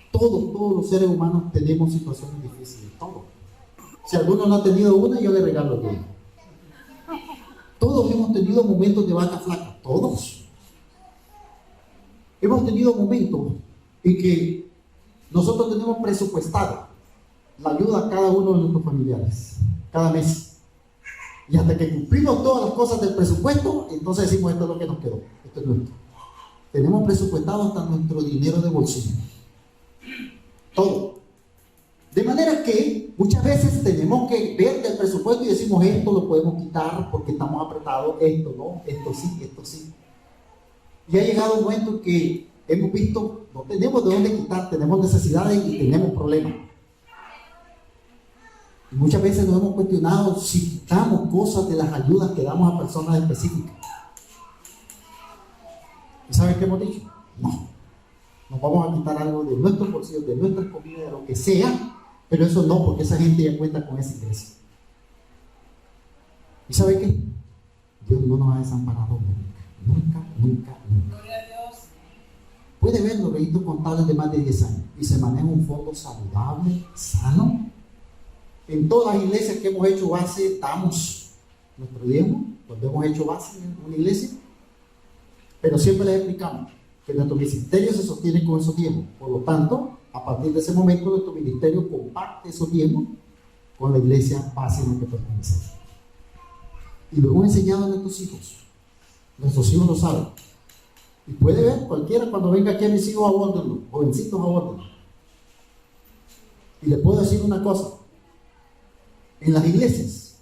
todos los seres humanos tenemos situaciones difíciles, todos. Si alguno no ha tenido una, yo le regalo una. Todos hemos tenido momentos de vaca flaca, todos. Hemos tenido momentos en que nosotros tenemos presupuestado la ayuda a cada uno de nuestros familiares, cada mes. Y hasta que cumplimos todas las cosas del presupuesto, entonces decimos, esto es lo que nos quedó, esto es nuestro. Tenemos presupuestado hasta nuestro dinero de bolsillo. Todo. De manera que muchas veces tenemos que ver del presupuesto y decimos, esto lo podemos quitar porque estamos apretados, esto no, esto sí, esto sí. Y ha llegado un momento en que hemos visto, no tenemos de dónde quitar, tenemos necesidades y tenemos problemas. Y muchas veces nos hemos cuestionado si quitamos cosas de las ayudas que damos a personas específicas. ¿Y saben qué hemos dicho? No. Nos vamos a quitar algo de nuestros bolsillos, de nuestras comidas, de lo que sea, pero eso no, porque esa gente ya cuenta con ese ingreso. ¿Y sabe qué? Dios no nos ha desamparado nunca. Gloria a Dios. Puede ver los registros contables de más de 10 años y se maneja un fondo saludable, sano. En todas las iglesias que hemos hecho base, damos nuestro diezmo, cuando hemos hecho base en una iglesia, pero siempre les explicamos que nuestro ministerio se sostiene con esos diezmos. Por lo tanto, a partir de ese momento, nuestro ministerio comparte esos diezmos con la iglesia base en la que pertenecemos. Y lo hemos enseñado a nuestros hijos. Nuestros hijos lo saben. Y puede ver cualquiera cuando venga aquí a mis hijos, abórdenlo, jovencitos, abórdenlo. Y le puedo decir una cosa. En las iglesias,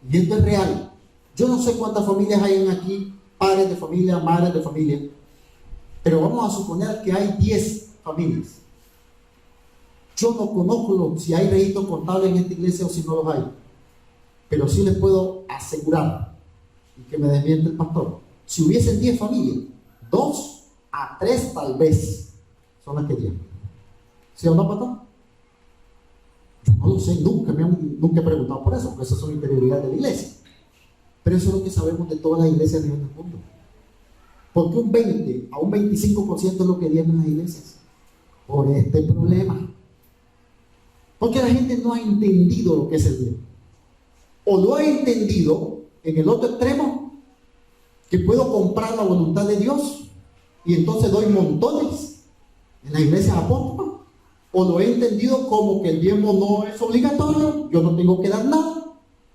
y esto es real, yo no sé cuántas familias hay aquí, padres de familia, madres de familia, pero vamos a suponer que hay 10 familias. Yo no conozco si hay registro contable en esta iglesia o si no los hay, pero sí les puedo asegurar, y que me desmiente el pastor, si hubiesen 10 familias, 2 a 3 tal vez son las que tienen. ¿Sí o no, pastor? Yo no lo sé, nunca he preguntado por eso, porque eso son interioridades de la iglesia. Pero eso es lo que sabemos de todas las iglesias a nivel del mundo. Porque un 20 a un 25% es lo que diezman las iglesias. Por este problema. Porque la gente no ha entendido lo que es el diezmo. O lo ha entendido en el otro extremo, que puedo comprar la voluntad de Dios y entonces doy montones en las iglesias apóstolas. O lo he entendido como que el diezmo no es obligatorio, yo no tengo que dar nada.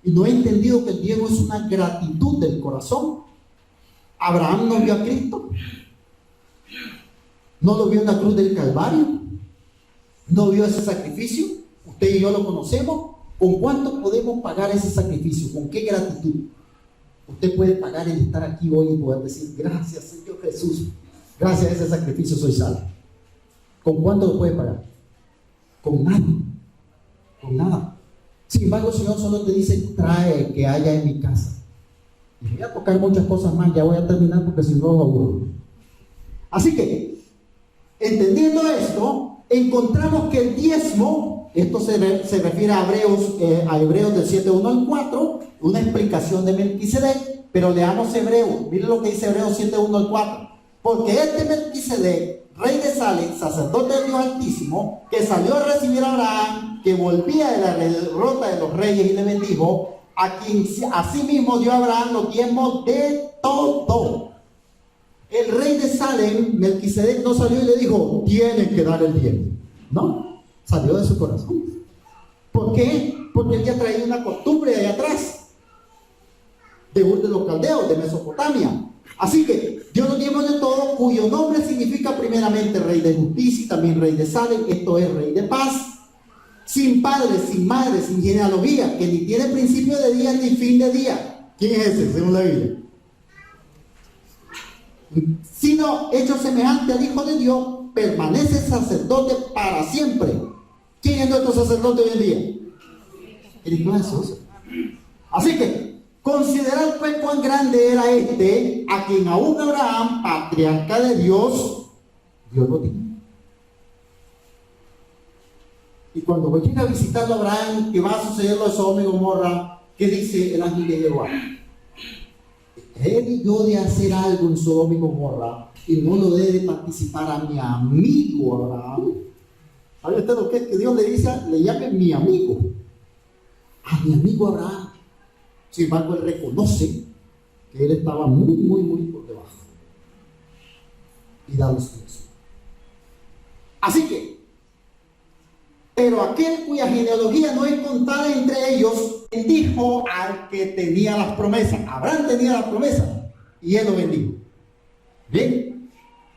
Y no he entendido que el diezmo es una gratitud del corazón. Abraham no vio a Cristo. No lo vio en la cruz del Calvario. No vio ese sacrificio. Usted y yo lo conocemos. ¿Con cuánto podemos pagar ese sacrificio? ¿Con qué gratitud? Usted puede pagar el estar aquí hoy y poder decir, gracias Señor Jesús. Gracias a ese sacrificio soy salvo. ¿Con cuánto lo puede pagar? Con nada. Con nada. Sin embargo, el Señor solo te dice, trae que haya en mi casa. Y voy a tocar muchas cosas más, ya voy a terminar porque si no lo aburro. Así que, entendiendo esto, encontramos que el diezmo, esto se refiere a Hebreos del 7:1 al 4, una explicación de Melquisedec, pero leamos Hebreos, miren lo que dice Hebreos 7:1 al 4. Porque este Melquisedec, rey de Salem, sacerdote del Dios Altísimo, que salió a recibir a Abraham, que volvía de la derrota de los reyes y le bendijo, a quien asimismo dio a Abraham los diezmos de todo. El rey de Salem, Melquisedec, no salió y le dijo, tienes que dar el diezmo. No, salió de su corazón. ¿Por qué? Porque él ya traía una costumbre de allá atrás, de Ur de los Caldeos, de Mesopotamia. Así que Dios nos dio de todo, cuyo nombre significa primeramente rey de justicia y también rey de Salem, esto es rey de paz, sin padre, sin madre, sin genealogía, que ni tiene principio de día ni fin de día, ¿Quién es ese, según la Biblia? Sino hecho semejante al Hijo de Dios, permanece sacerdote para siempre. ¿Quién es nuestro sacerdote hoy en día? Cristo Jesús. Así que, considerad pues cuán grande era este, a quien aún Abraham, patriarca de Dios, Dios lo dijo. Y cuando llega a visitarlo a Abraham, que va a suceder lo de Sodoma y Gomorra, ¿qué dice el ángel de Jehová? ¿He yo de hacer algo en Sodoma y Gomorra y no lo debe de participar a mi amigo Abraham? ¿Sabe usted lo que es? Que Dios le dice, le llame mi amigo, a mi amigo Abraham. Sin embargo, él reconoce que él estaba muy por debajo y da los frutos. Así que, pero aquel cuya genealogía no es contada entre ellos, bendijo al que tenía las promesas. Abraham tenía las promesas y él lo bendijo. Bien,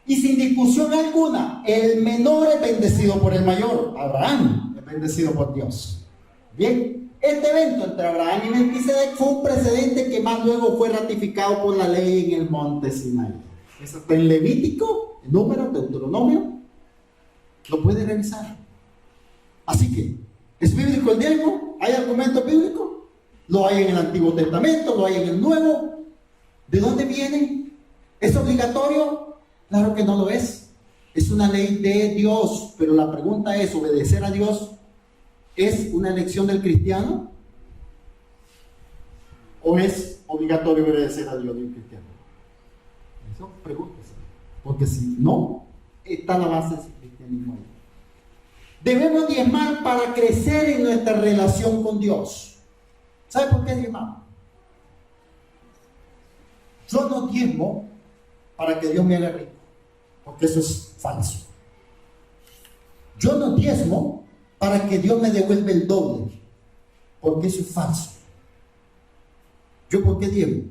y sin discusión alguna, el menor es bendecido por el mayor. Abraham es bendecido por Dios. Bien, este evento entre Abraham y Melquisedec fue un precedente que más luego fue ratificado por la ley en el monte Sinaí. Eso está en Levítico, en Números, Deuteronomio. Lo puede revisar. Así que, ¿es bíblico el diezmo? ¿Hay argumentos bíblicos? Lo hay en el Antiguo Testamento, lo hay en el Nuevo. ¿De dónde viene? ¿Es obligatorio? Claro que no lo es. Es una ley de Dios, pero la pregunta es, ¿obedecer a Dios es una elección del cristiano? ¿O es obligatorio obedecer a Dios de un cristiano? Eso pregúntese. Porque si no, está la base del cristianismo ahí. Debemos diezmar para crecer en nuestra relación con Dios. ¿Sabe por qué diezmamos? Yo no diezmo para que Dios me haga rico, porque eso es falso. Yo no diezmo para que Dios me devuelva el doble, porque eso es falso. ¿Yo por qué diezmo?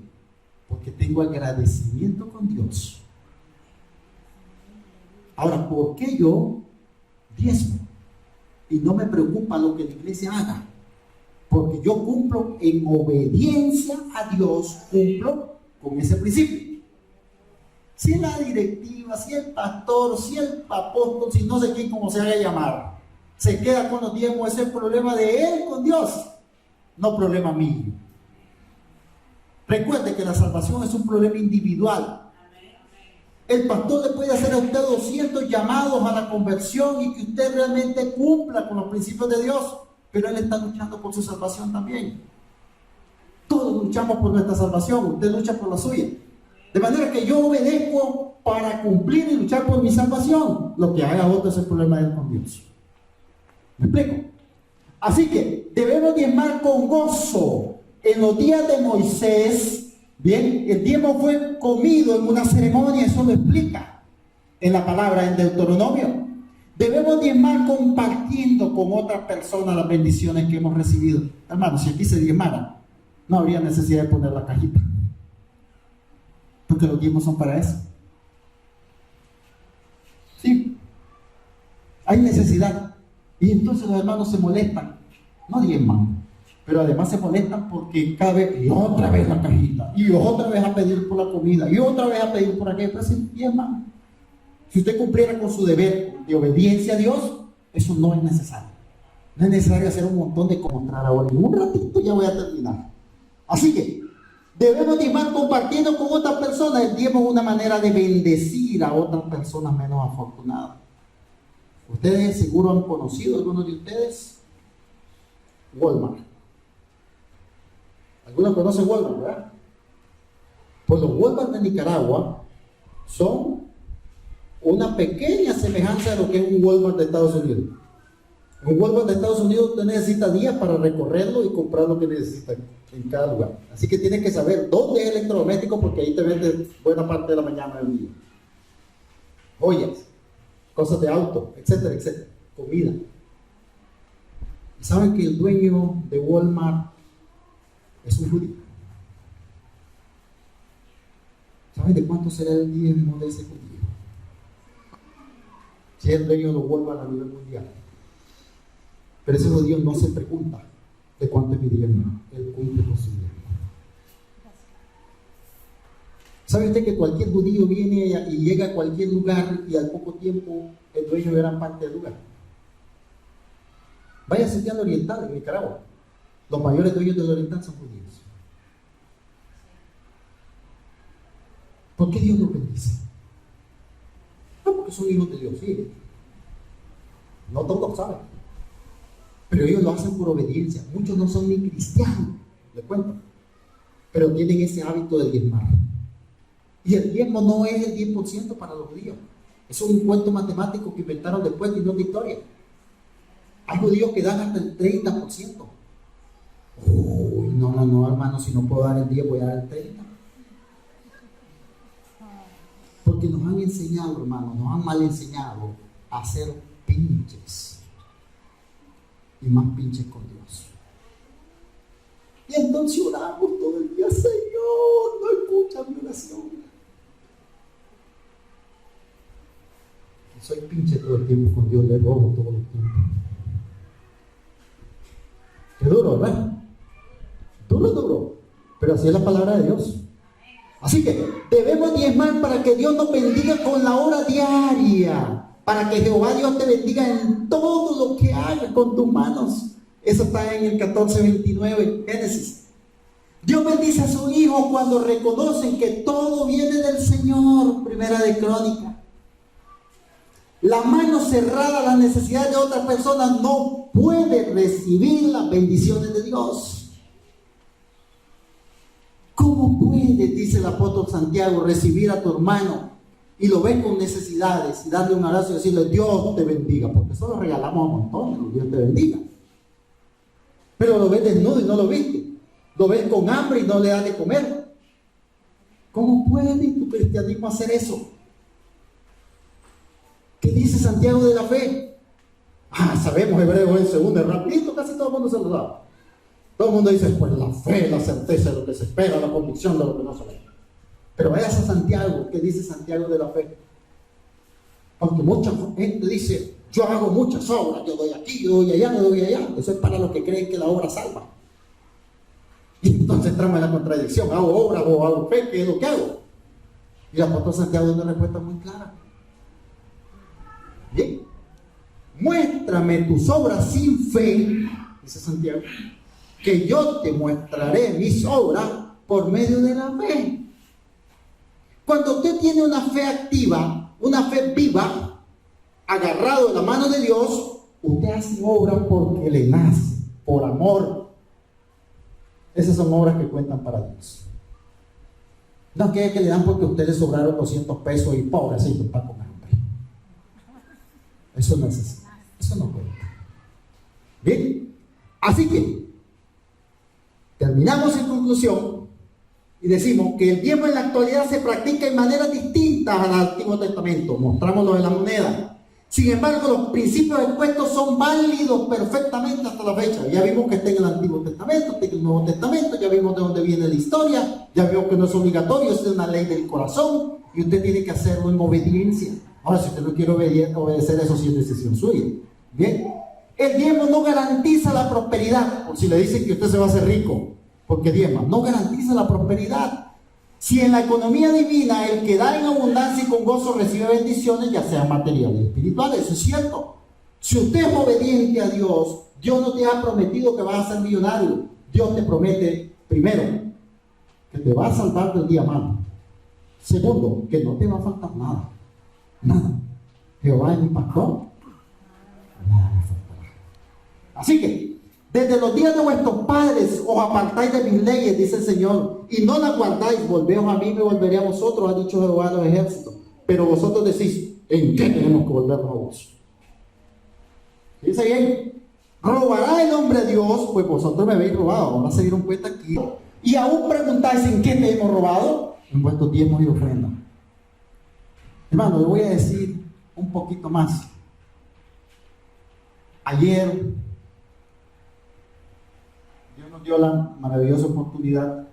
Porque tengo agradecimiento con Dios. Ahora, ¿por qué yo diezmo? Y no me preocupa lo que la iglesia haga, porque yo cumplo en obediencia a Dios, cumplo con ese principio. Si la directiva, si el pastor, si el apóstol, si no sé quién, como se haga llamar, se queda con los diezmos, ese es el problema de él con Dios, no problema mío. Recuerde que la salvación es un problema individual. El pastor le puede hacer a usted 200 llamados a la conversión y que usted realmente cumpla con los principios de Dios, pero él está luchando por su salvación también. Todos luchamos por nuestra salvación, usted lucha por la suya. De manera que yo obedezco para cumplir y luchar por mi salvación. Lo que haga otro es el problema de él con Dios. ¿Me explico? Así que debemos diezmar con gozo. En los días de Moisés, bien, el diezmo fue comido en una ceremonia, eso lo explica en la palabra en Deuteronomio. Debemos diezmar compartiendo con otras personas las bendiciones que hemos recibido. Hermanos, si aquí se diezmara, no habría necesidad de poner la cajita, porque los diezmos son para eso. Sí, hay necesidad. Y entonces los hermanos se molestan, no diezman, pero además se molestan porque cada vez, y otra vez la cajita, y otra vez a pedir por la comida, y otra vez a pedir por aquello. Pero sí, diezman. Si usted cumpliera con su deber de obediencia a Dios, eso no es necesario. No es necesario hacer un montón de mostrar ahora. En un ratito ya voy a terminar. Así que debemos diezmar compartiendo con otras personas. El diezmo es una manera de bendecir a otras personas menos afortunadas. Ustedes seguro han conocido, algunos de ustedes, Walmart. Algunos conocen Walmart, ¿verdad? Pues los Walmart de Nicaragua son una pequeña semejanza de lo que es un Walmart de Estados Unidos. En un Walmart de Estados Unidos usted necesita días para recorrerlo y comprar lo que necesita en cada lugar. Así que tiene que saber dónde es el electrodoméstico, porque ahí te vende buena parte de la mañana del día. Joyas, cosas de auto, etcétera, etcétera, comida. ¿Y saben que el dueño de Walmart es un judío? ¿Saben de cuánto será el diezmo de ese judío? Si es el dueño de los Walmart a nivel mundial. Pero ese judío no se pregunta de cuánto es mi diezmo, él cumple con su diezmo. ¿Sabe usted que cualquier judío viene y llega a cualquier lugar y al poco tiempo el dueño de gran parte del lugar? Vaya a Sitial Oriental, en Nicaragua. Los mayores dueños del Oriental son judíos. ¿Por qué Dios los bendice? No, porque son hijos de Dios, sí. No todos saben. Pero ellos lo hacen por obediencia. Muchos no son ni cristianos, les cuento. Pero tienen ese hábito de diezmar. Y el diezmo no es el 10% para los judíos. Es un cuento matemático que inventaron después de una historia. Hay judíos que dan hasta el 30%. Uy, no, hermano, si no puedo dar el 10, voy a dar el 30%. Porque nos han enseñado, hermano, nos han mal enseñado a ser pinches. Y más pinches con Dios. Y entonces oramos todo el día: Señor, no escucha mi oración. Y soy pinche todo el tiempo con Dios, le robo todo el tiempo. Qué duro, ¿verdad? Duro. Pero así es la palabra de Dios. Así que debemos diezmar para que Dios nos bendiga con la hora diaria. Para que Jehová Dios te bendiga en todo lo que hagas con tus manos. Eso está en el 14:29, Génesis. Dios bendice a su hijo cuando reconocen que todo viene del Señor. Primera de Crónicas. La mano cerrada a las necesidades de otras personas no puede recibir las bendiciones de Dios. ¿Cómo puede, dice el apóstol Santiago, recibir a tu hermano y lo ves con necesidades y darle un abrazo y decirle: Dios te bendiga? Porque eso lo regalamos a montones, Dios te bendiga. Pero lo ves desnudo y no lo viste. Lo ves con hambre y no le das de comer. ¿Cómo puede tu cristianismo hacer eso? ¿Qué dice Santiago de la fe? Sabemos hebreo en segundo, rapidito, casi todo el mundo se lo da. Todo el mundo dice: pues la fe, la certeza de lo que se espera, la convicción de lo que no se ve. Pero vayas a Santiago. ¿Qué dice Santiago de la fe? Porque mucha gente dice: yo hago muchas obras, yo doy aquí, yo doy allá, yo doy allá. Eso es para los que creen que la obra salva. Y entonces trama la contradicción: hago obras o hago fe, ¿qué es lo que hago? Y el apóstol Santiago da una respuesta muy clara. Bien, muéstrame tus obras sin fe, dice Santiago, que yo te mostraré mis obras por medio de la fe. Cuando usted tiene una fe activa, una fe viva, agarrado en la mano de Dios, usted hace obras porque le nace, por amor. Esas son obras que cuentan para Dios. No aquellas que le dan porque a usted le sobraron 200 pesos y pobrecito está con hambre. Eso no es así. Eso no cuenta. Bien, así que terminamos en conclusión y decimos que el diezmo en la actualidad se practica en maneras distintas al Antiguo Testamento. Mostrámoslo en la moneda. Sin embargo, los principios expuestos son válidos perfectamente hasta la fecha. Ya vimos que está en el Antiguo Testamento, está en el Nuevo Testamento, ya vimos de dónde viene la historia, ya vimos que no es obligatorio, es una ley del corazón y usted tiene que hacerlo en obediencia. Ahora, si usted no quiere obedecer, eso sí es decisión suya. Bien, el diezmo no garantiza la prosperidad. Por si le dicen que usted se va a hacer rico porque diezma, no garantiza la prosperidad. Si en la economía divina el que da en abundancia y con gozo recibe bendiciones, ya sean materiales y espirituales, eso es cierto. Si usted es obediente a Dios, Dios no te ha prometido que vas a ser millonario. Dios te promete, primero, que te va a salvar del día malo. Segundo, que no te va a faltar nada. Nada. Jehová es mi pastor. Nada me faltará. Así que, desde los días de vuestros padres os apartáis de mis leyes, dice el Señor, y no las guardáis. Volveos a mí, me volveré a vosotros, ha dicho Jehová de los ejércitos. Pero vosotros decís: ¿en qué tenemos que volvernos a vos? Dice bien: ¿robará el hombre a Dios? Pues vosotros me habéis robado. Ahora se dieron cuenta aquí. Y aún preguntáis: ¿en qué te hemos robado? En vuestros diezmos y ofrendas. Hermano, le voy a decir un poquito más. Ayer Dios nos dio la maravillosa oportunidad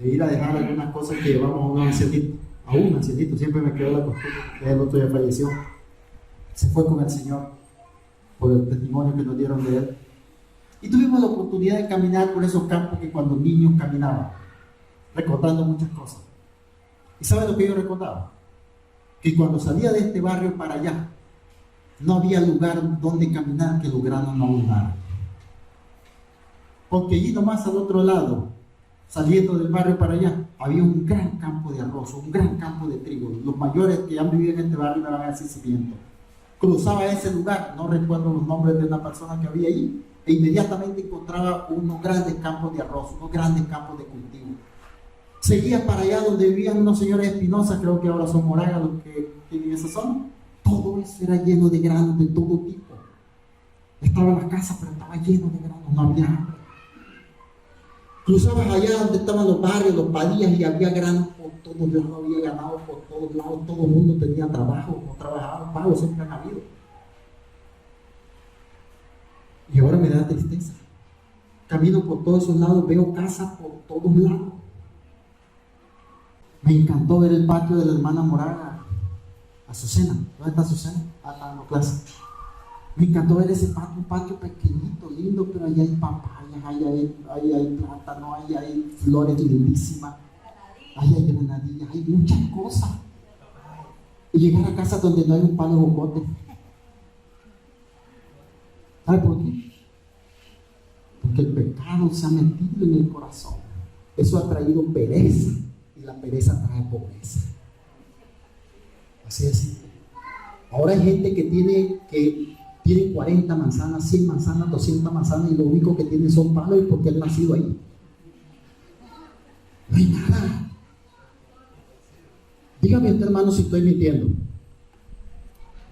de ir a dejar algunas cosas que llevamos a un ancianito. Siempre me quedó la costumbre, que el otro ya falleció. Se fue con el Señor por el testimonio que nos dieron de él. Y tuvimos la oportunidad de caminar por esos campos que cuando niños caminaban, recordando muchas cosas. ¿Y saben lo que yo recordaba? Que cuando salía de este barrio para allá, no había lugar donde caminar que los granos no abundaran. Porque allí nomás al otro lado, saliendo del barrio para allá, había un gran campo de arroz, un gran campo de trigo. Los mayores que han vivido en este barrio me van a decir siguiente. Cruzaba ese lugar, no recuerdo los nombres de una persona que había allí, e inmediatamente encontraba unos grandes campos de arroz, unos grandes campos de cultivo. Seguía para allá donde vivían unos señores Espinosa, creo que ahora son Moraga los que tienen esa zona. Todo eso era lleno de granos de todo tipo. Estaban las casas, pero estaba lleno de granos, no había hambre. Cruzabas allá donde estaban los barrios, los padillas, y había granos por todos lados, había ganado por todos lados, todo el mundo tenía trabajo, no trabajaban, pagos siempre han habido. Y ahora me da tristeza. Camino por todos esos lados, veo casas por todos lados. Me encantó ver el patio de la hermana Moraga, Azucena. ¿Dónde está Azucena? Está dando clase. Me encantó ver ese patio, un patio pequeñito, lindo, pero allá hay papayas, ahí hay plátano, ahí hay flores lindísimas, ahí hay granadillas, hay muchas cosas. Y llegar a casa donde no hay un palo de jocote. ¿Sabe por qué? Porque el pecado se ha metido en el corazón. Eso ha traído pereza, y la pereza trae pobreza. Así es. Ahora hay gente que tiene 40 manzanas, 100 manzanas, 200 manzanas, y lo único que tiene son palos, y porque él nacido ahí. No hay nada. Dígame usted, hermano, si estoy mintiendo.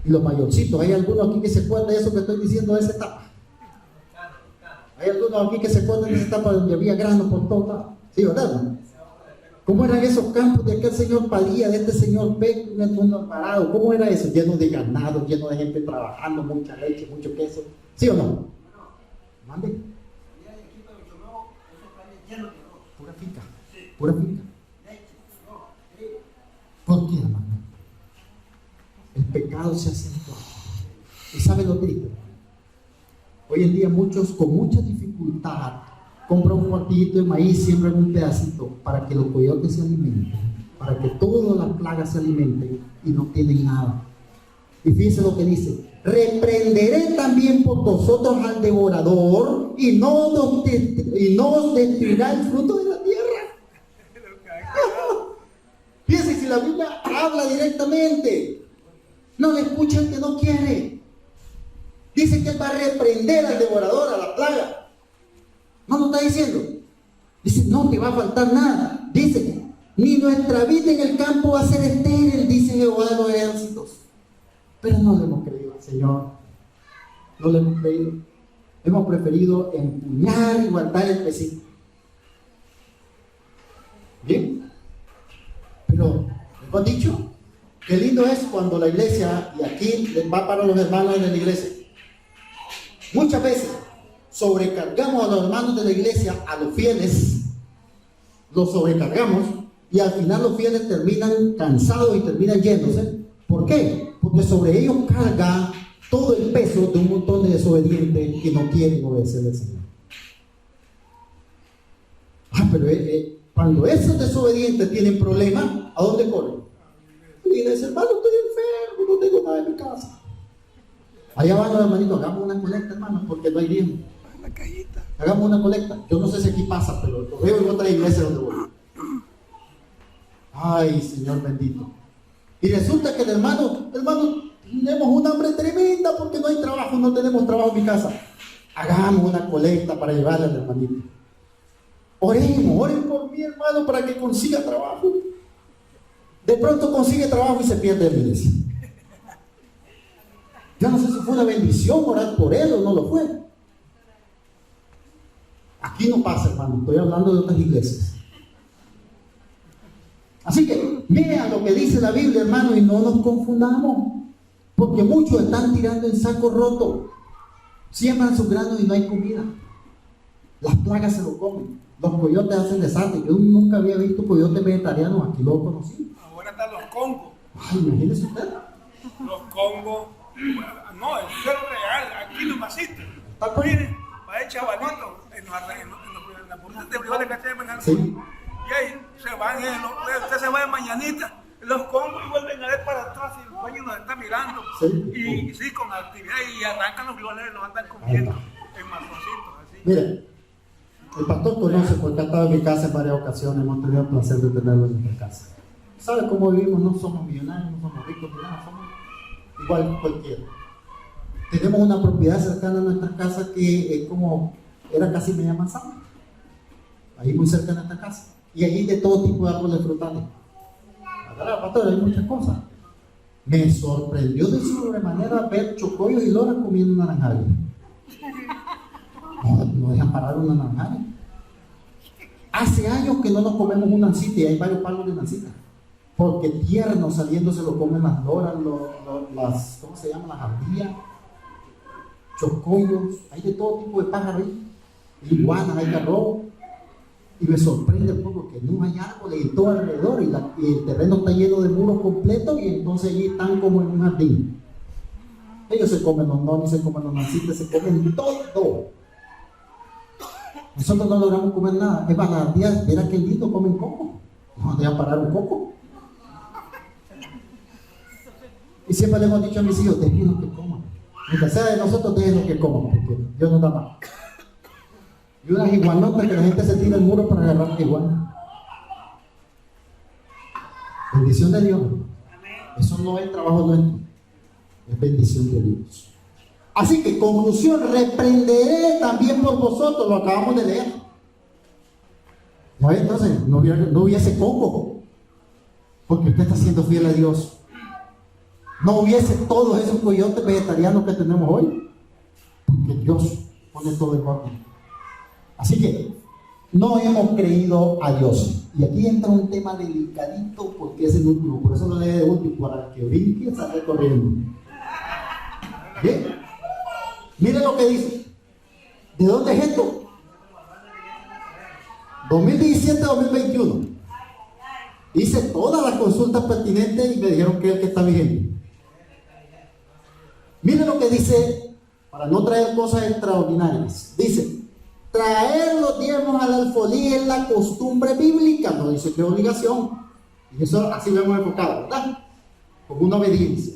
Y los mayorcitos, ¿hay alguno aquí que se acuerda de eso que estoy diciendo, de esa etapa? ¿Hay alguno aquí que se acuerda de esa etapa donde había grano por todos lados? ¿Sí, verdad? ¿Cómo eran esos campos de aquel señor Padilla, de este señor Peco, en el mundo parado? ¿Cómo era eso? Lleno de ganado, lleno de gente trabajando, mucha leche, mucho queso. ¿Sí o no? ¿Mande? Pura finca. Pura finca. ¿Por qué, hermano? El pecado se acentúa. ¿Y sabe lo triste? Hoy en día muchos con mucha dificultad compran un cuartillito de maíz, siembran un pedacito para que los coyotes se alimenten, para que todas las plagas se alimenten, y no tienen nada. Y fíjense lo que dice: reprenderé también por vosotros al devorador, y no os destruirá el fruto de la tierra. Fíjense, si la Biblia habla directamente, no le escucha el que no quiere. Dice que él va a reprender al devorador, a la plaga. No lo está diciendo. Dice, no te va a faltar nada. Dice, ni nuestra vida en el campo va a ser estéril, dice Jehová de los ejércitos. Pero no le hemos creído al Señor. No le hemos creído. Hemos preferido empuñar y guardar el pesito. Bien. Pero, ¿les han dicho? Qué lindo es cuando la iglesia, y aquí va para los hermanos de la iglesia, muchas veces sobrecargamos a los hermanos de la iglesia, a los fieles, los sobrecargamos, y al final los fieles terminan cansados y terminan yéndose. ¿Por qué? Porque sobre ellos carga todo el peso de un montón de desobedientes que no quieren obedecer al Señor. Pero cuando esos desobedientes tienen problemas, ¿a dónde corren? Y le dice, hermano, estoy enfermo, no tengo nada en mi casa. Allá van los hermanitos, hagamos una colecta, hermano, porque no hay diezmo. Hagamos una colecta. Yo no sé si aquí pasa, pero lo veo en otra iglesia donde voy. Ay, Señor bendito. Y resulta que el hermano, tenemos un hambre tremenda porque no hay trabajo, no tenemos trabajo en mi casa. Hagamos una colecta para llevarle al hermanito. Oren por mi hermano para que consiga trabajo. De pronto consigue trabajo y se pierde en la iglesia. Yo no sé si fue una bendición orar por él o no lo fue. Aquí no pasa, hermano, estoy hablando de otras iglesias. Así que vean lo que dice la Biblia, hermano, y no nos confundamos, porque muchos están tirando en saco roto, siembran sus granos y no hay comida. Las plagas se lo comen, los coyotes hacen desastre. Yo nunca había visto coyotes vegetarianos, aquí lo conocí. Ahora están los congos. Ay, imagínese usted. Los congos. No, eso es real. Aquí nomás existe. Miren, para el chavalito, en la puerta de privada de Caché de Manjar. Sí. Y ahí se van, usted se va de mañanita, los combos y vuelven a ver para atrás y el dueño nos está mirando. Sí. Y sí, con actividad y arrancan los frijoles y los andan comiendo en mazoncitos así. Mire, el pastor conoce porque ha estado en mi casa en varias ocasiones, hemos tenido el placer de tenerlo en nuestra casa. ¿Sabe cómo vivimos? No somos millonarios, no somos ricos, ni nada, somos igual que cualquiera. Tenemos una propiedad cercana a nuestra casa que es como, era casi media manzana, ahí muy cerca de nuestra casa, y allí de todo tipo de árboles frutales. Ahora, pastor, hay muchas cosas. Me sorprendió de sobremanera ver chocollos y loras comiendo naranjales. No dejan parar una naranjal. Hace años que no nos comemos una nancita y hay varios palos de nancita. Porque tierno saliendo se lo comen las loras, las, ¿cómo se llaman? Las ardillas, chocollos, hay de todo tipo de pájaros ahí. Iguanas, hay garrobos. Y me sorprende un poco que no hay árboles y todo alrededor y el terreno está lleno de muros completos y entonces allí están como en un jardín. Ellos se comen los nonis, se comen los nancitas, se comen todo. Nosotros no logramos comer nada. Es más, las tías, verá qué lindo comen coco. No dejan parar un coco. Y siempre le hemos dicho a mis hijos, déjenos que coman. Mientras sea de nosotros, déjenos que coman, porque Dios nos da más. Y unas iguanotas que la gente se tira el muro para agarrar igual. Bendición de Dios. Eso no es trabajo nuestro. Es bendición de Dios. Así que, conclusión, reprenderé también por vosotros, lo acabamos de leer. ¿No? Entonces, no hubiese coco, porque usted está siendo fiel a Dios. No hubiese todos esos coyotes vegetarianos que tenemos hoy, porque Dios pone todo en orden. Así que, no hemos creído a Dios. Y aquí entra un tema delicadito, porque es el último, por eso lo leí de último, para que brinque y salga corriendo. ¿Bien? Miren lo que dice. ¿De dónde es esto? 2017-2021. Hice todas las consultas pertinentes y me dijeron que es el que está vigente. Miren lo que dice, para no traer cosas extraordinarias. Dice, traer los diezmos al alfolí es la costumbre bíblica, no dice que es obligación. Y eso así lo hemos enfocado, ¿verdad? Como una obediencia.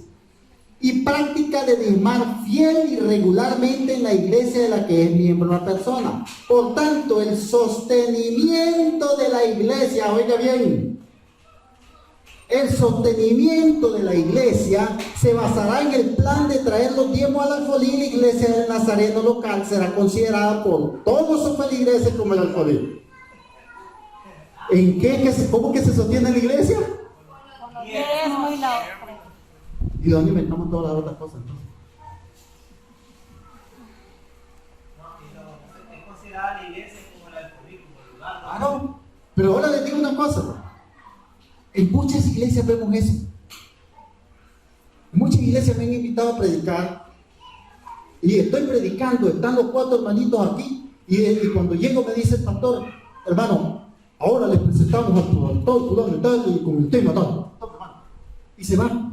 Y práctica de diezmar fiel y regularmente en la iglesia de la que es miembro la persona. Por tanto, el sostenimiento de la iglesia, oiga bien, el sostenimiento de la iglesia se basará en el plan de traer los diezmos al alfolí. La iglesia del Nazareno local será considerada por todos sus feligreses como el alfolí. ¿En qué? ¿Cómo que se sostiene la iglesia? Con los diezmos y la ofrenda. ¿Y dónde inventamos todas las otras cosas? Es considerada la iglesia como el alfolí, como el lugar. Claro, pero ahora les digo una cosa. En muchas iglesias vemos eso. En muchas iglesias me han invitado a predicar. Y estoy predicando, están los 4 hermanitos aquí. Y cuando llego me dice el pastor, hermano, ahora les presentamos al pastor fulano tal y con el tema tal. Y se van.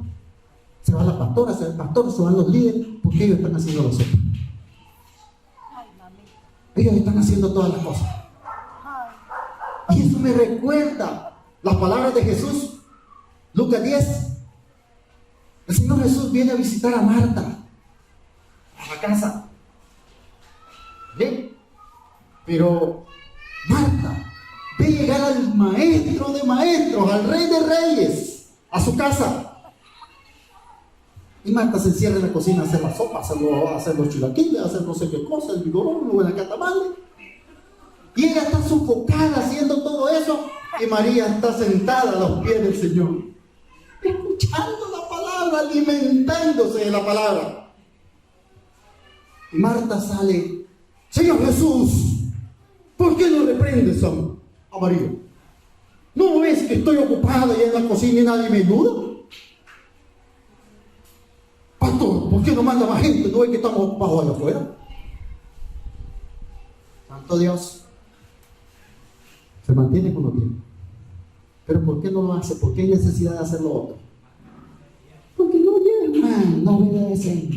Se va la pastora, se va el pastor, se van los líderes, porque ellos están haciendo los otros. Ellos están haciendo todas las cosas. Y eso me recuerda las palabras de Jesús. Lucas 10. El Señor Jesús viene a visitar a Marta a la casa. ¿Ven? Pero Marta ve llegar al maestro de maestros, al rey de reyes, a su casa. Y Marta se encierra en la cocina a hacer la sopa, a hacer los chilaquiles, a hacer no sé qué cosa, el vigorón, la catamale. Y ella está sofocada haciendo todo eso. Y María está sentada a los pies del Señor, escuchando la palabra, alimentándose de la palabra. Y Marta sale, Señor Jesús, ¿por qué no reprendes a María? ¿No ves que estoy ocupada y en la cocina y nadie me ayuda? Pastor, ¿por qué no manda más gente? ¿No ves que estamos ocupados allá afuera? Santo Dios, se mantiene como tiene. Pero ¿por qué no lo hace? ¿Por qué hay necesidad de hacer lo otro? Porque no llegan, no obedecen.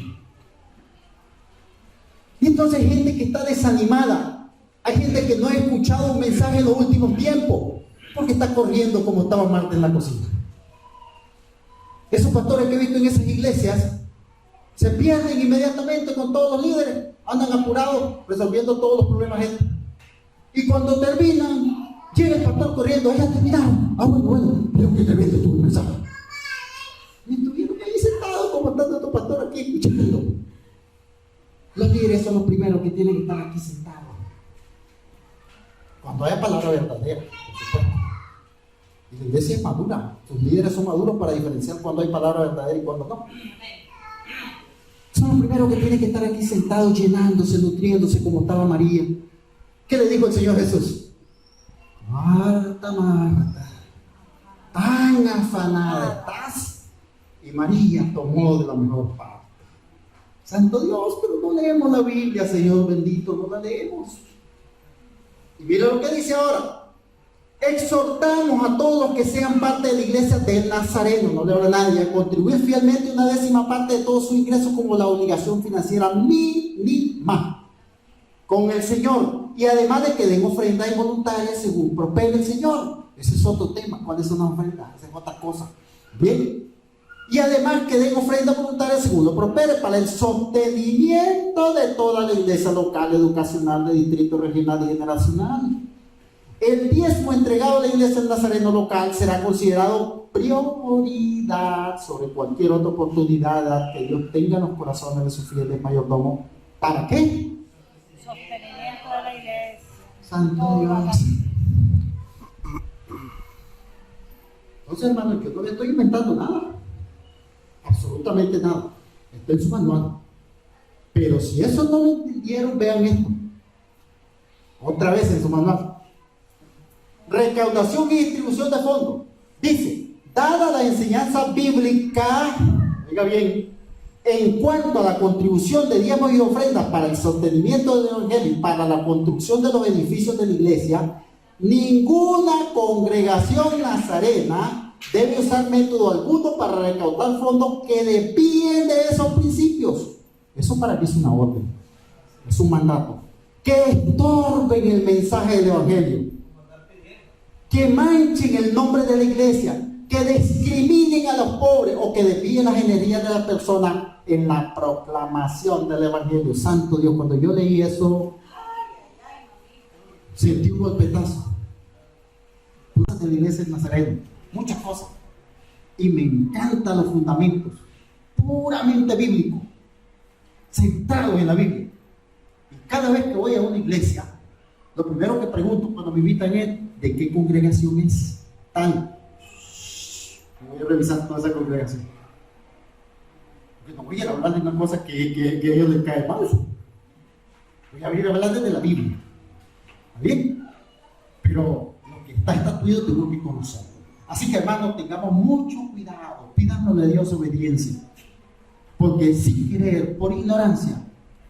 Y entonces hay gente que está desanimada. Hay gente que no ha escuchado un mensaje en los últimos tiempos. Porque está corriendo como estaba Marta en la cocina. Esos pastores que he visto en esas iglesias se pierden inmediatamente con todos los líderes, andan apurados resolviendo todos los problemas. Y cuando terminan, llega el pastor corriendo, ya terminaron. Bueno, creo que tremendo tuvo el mensaje. Y estuvieron ahí sentados como estando estos pastores aquí escuchando. Los líderes son los primeros que tienen que estar aquí sentados. Cuando haya palabra verdadera, por supuesto. Y la iglesia es madura. Sus líderes son maduros para diferenciar cuando hay palabra verdadera y cuando no. Son los primeros que tienen que estar aquí sentados, llenándose, nutriéndose como estaba María. ¿Qué le dijo el Señor Jesús? Marta, Marta, tan afanada estás. Y María tomó de la mejor parte. Santo Dios, pero no leemos la Biblia, Señor bendito, no la leemos. Y mira lo que dice ahora. Exhortamos a todos los que sean parte de la iglesia del Nazareno, no le habla a nadie, a contribuir fielmente una 10ª parte de todos sus ingresos como la obligación financiera mínima con el Señor. Y además de que den ofrendas involuntarias según prospere el Señor. Ese es otro tema. ¿Cuáles son las ofrendas? Esa es otra cosa. Bien. Y además que den ofrendas voluntarias según lo prospere para el sostenimiento de toda la iglesia local, educacional, de distrito, regional y generacional. El diezmo entregado a la iglesia del Nazareno local será considerado prioridad sobre cualquier otra oportunidad que Dios tenga en los corazones de sus fieles mayordomos. ¿Para qué? Sostenimiento de la iglesia. Santo Dios. Entonces, hermano, yo no le estoy inventando nada. Absolutamente nada. Está en su manual. Pero si eso no lo entendieron, vean esto. Otra vez en su manual. Recaudación y distribución de fondos. Dice, dada la enseñanza bíblica, oiga bien, en cuanto a la contribución de diezmos y ofrendas para el sostenimiento del evangelio y para la construcción de los edificios de la iglesia, ninguna congregación nazarena debe usar método alguno para recaudar fondos que desvíen de esos principios. Eso para mí es una orden, es un mandato, que estorben el mensaje del evangelio, que manchen el nombre de la iglesia, que discriminen a los pobres o que desvíen las energías de la persona en la proclamación del evangelio. Santo Dios, cuando yo leí eso, sentí un golpetazo. Cosas de la iglesia del Nazareno, muchas cosas. Y me encantan los fundamentos, puramente bíblicos, centrados en la Biblia. Y cada vez que voy a una iglesia, lo primero que pregunto cuando me invitan es, ¿de qué congregación es? Tal. Voy a revisar toda esa congregación. Porque no voy a ir a hablar de una cosa que a ellos les cae mal. Voy a ir a hablar de la Biblia. ¿Está bien? Pero lo que está estatuido tengo que conocerlo. Así que, hermanos, tengamos mucho cuidado. Pidámosle a Dios obediencia. Porque sin querer, por ignorancia,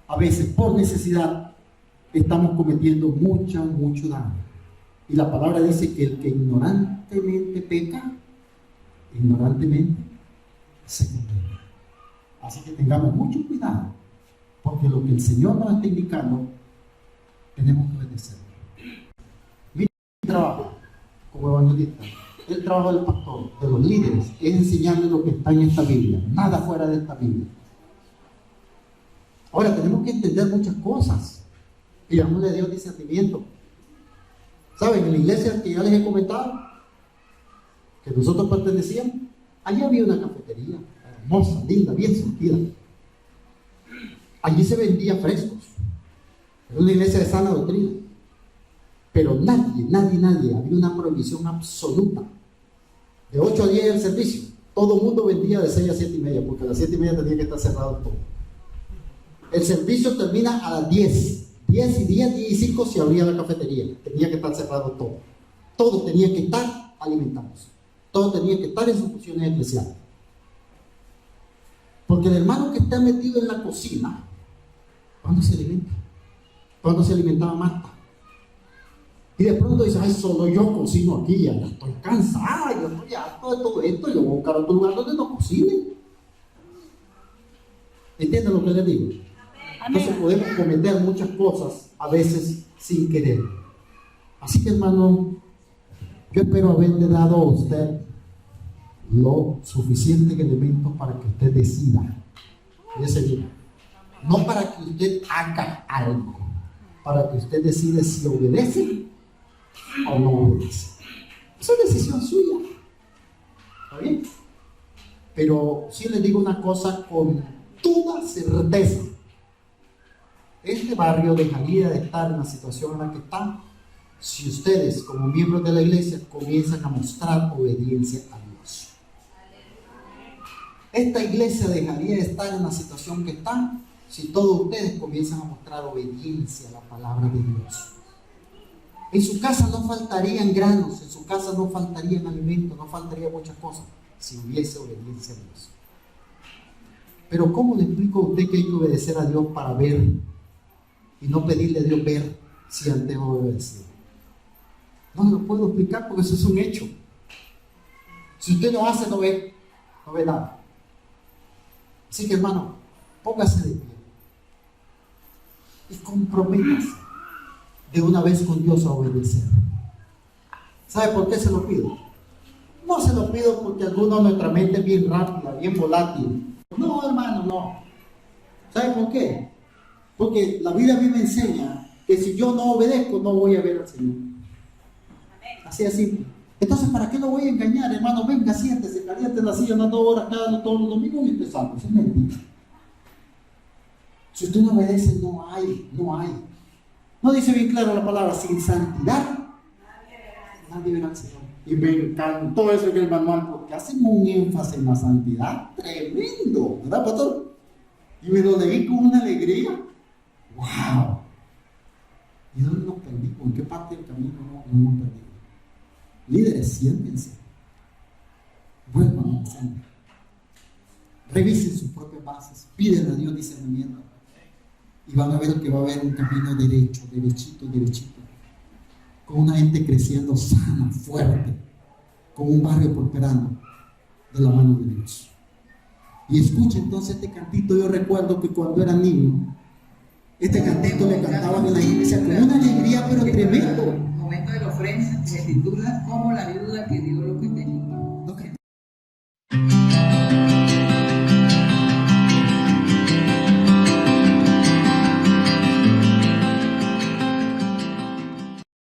a veces por necesidad, estamos cometiendo mucho daño. Y la palabra dice que el que ignorantemente peca, ignorantemente se condena. Así que tengamos mucho cuidado, porque lo que el Señor nos está indicando, tenemos que obedecer. Mi trabajo como evangelista, el trabajo del pastor, de los líderes, es enseñarles lo que está en esta Biblia, nada fuera de esta Biblia. Ahora tenemos que entender muchas cosas. Pidámosle a Dios discernimiento. ¿Saben? En la iglesia que ya les he comentado, que nosotros pertenecíamos, allí había una cafetería hermosa, linda, bien surtida. Allí se vendía frescos. Era una iglesia de sana doctrina. Pero nadie, había una prohibición absoluta. De 8 a 10 el servicio. Todo el mundo vendía de 6 a 7 y media, porque a las 7 y media tenía que estar cerrado todo. El servicio termina a las 10. 10 y 10 y 5 se abría la cafetería. Tenía que estar cerrado todo. Todos tenían que estar alimentados. Todos tenían que estar en sus funciones eclesiales. Porque el hermano que está metido en la cocina, ¿cuándo se alimenta? ¿Cuándo se alimentaba Marta? Y de pronto dice, ay, solo yo cocino aquí, ya estoy cansada, yo estoy harto de todo esto, yo voy a buscar otro lugar donde no cocinen. ¿Entienden lo que les digo? Entonces podemos cometer muchas cosas a veces sin querer. Así que, hermano, Yo espero haberle dado a usted lo suficiente elementos para que usted decida. Fíjese bien. No para que usted haga algo, para que usted decida si obedece o no obedece. Esa es decisión suya. ¿Está bien? Pero sí les digo una cosa con toda certeza. Este barrio dejaría de estar en la situación en la que está si ustedes, como miembros de la iglesia, comienzan a mostrar obediencia a Dios. Esta iglesia dejaría de estar en la situación que está si todos ustedes comienzan a mostrar obediencia a la palabra de Dios. En su casa no faltarían granos, en su casa no faltarían alimentos, no faltaría muchas cosas si hubiese obediencia a Dios. Pero ¿cómo le explico a usted que hay que obedecer a Dios para ver y no pedirle a Dios ver si antes obedecido? No lo puedo explicar porque eso es un hecho. Si usted lo hace, no ve nada. Así que, hermano, póngase de pie y comprométase de una vez con Dios a obedecer. ¿Sabe por qué se lo pido? No se lo pido porque algunos de nuestra mente es bien rápida, bien volátil. No, hermano, no. ¿Sabe por qué? Porque la vida a mí me enseña que si yo no obedezco, no voy a ver al Señor. Así es simple. Entonces, ¿para qué lo voy a engañar, hermano? Venga, siéntese, caliente en la silla, unas 2 horas todos los domingos y usted sabe, eso es mentira. Si usted no obedece, no hay. No dice bien claro la palabra, sin santidad, nadie verá al Señor. Y me encantó eso en el manual, porque hacen un énfasis en la santidad tremendo, ¿verdad, pastor? Y me lo leí con una alegría. ¡Wow! ¿Y dónde nos perdimos? ¿En qué parte del camino no nos perdimos? Líderes, siéntense. Vuelvan al centro. Revisen sus propias bases. Piden a Dios discernimiento. Y van a ver que va a haber un camino derecho, derechito. Con una gente creciendo sana, fuerte. Con un barrio prosperando de la mano de Dios. Y escucha entonces este cantito. Yo recuerdo que cuando era niño, este cantito le cantaban en la iglesia con una alegría pero tremendo. Momento de la ofrenda se titula como la viuda que dio lo que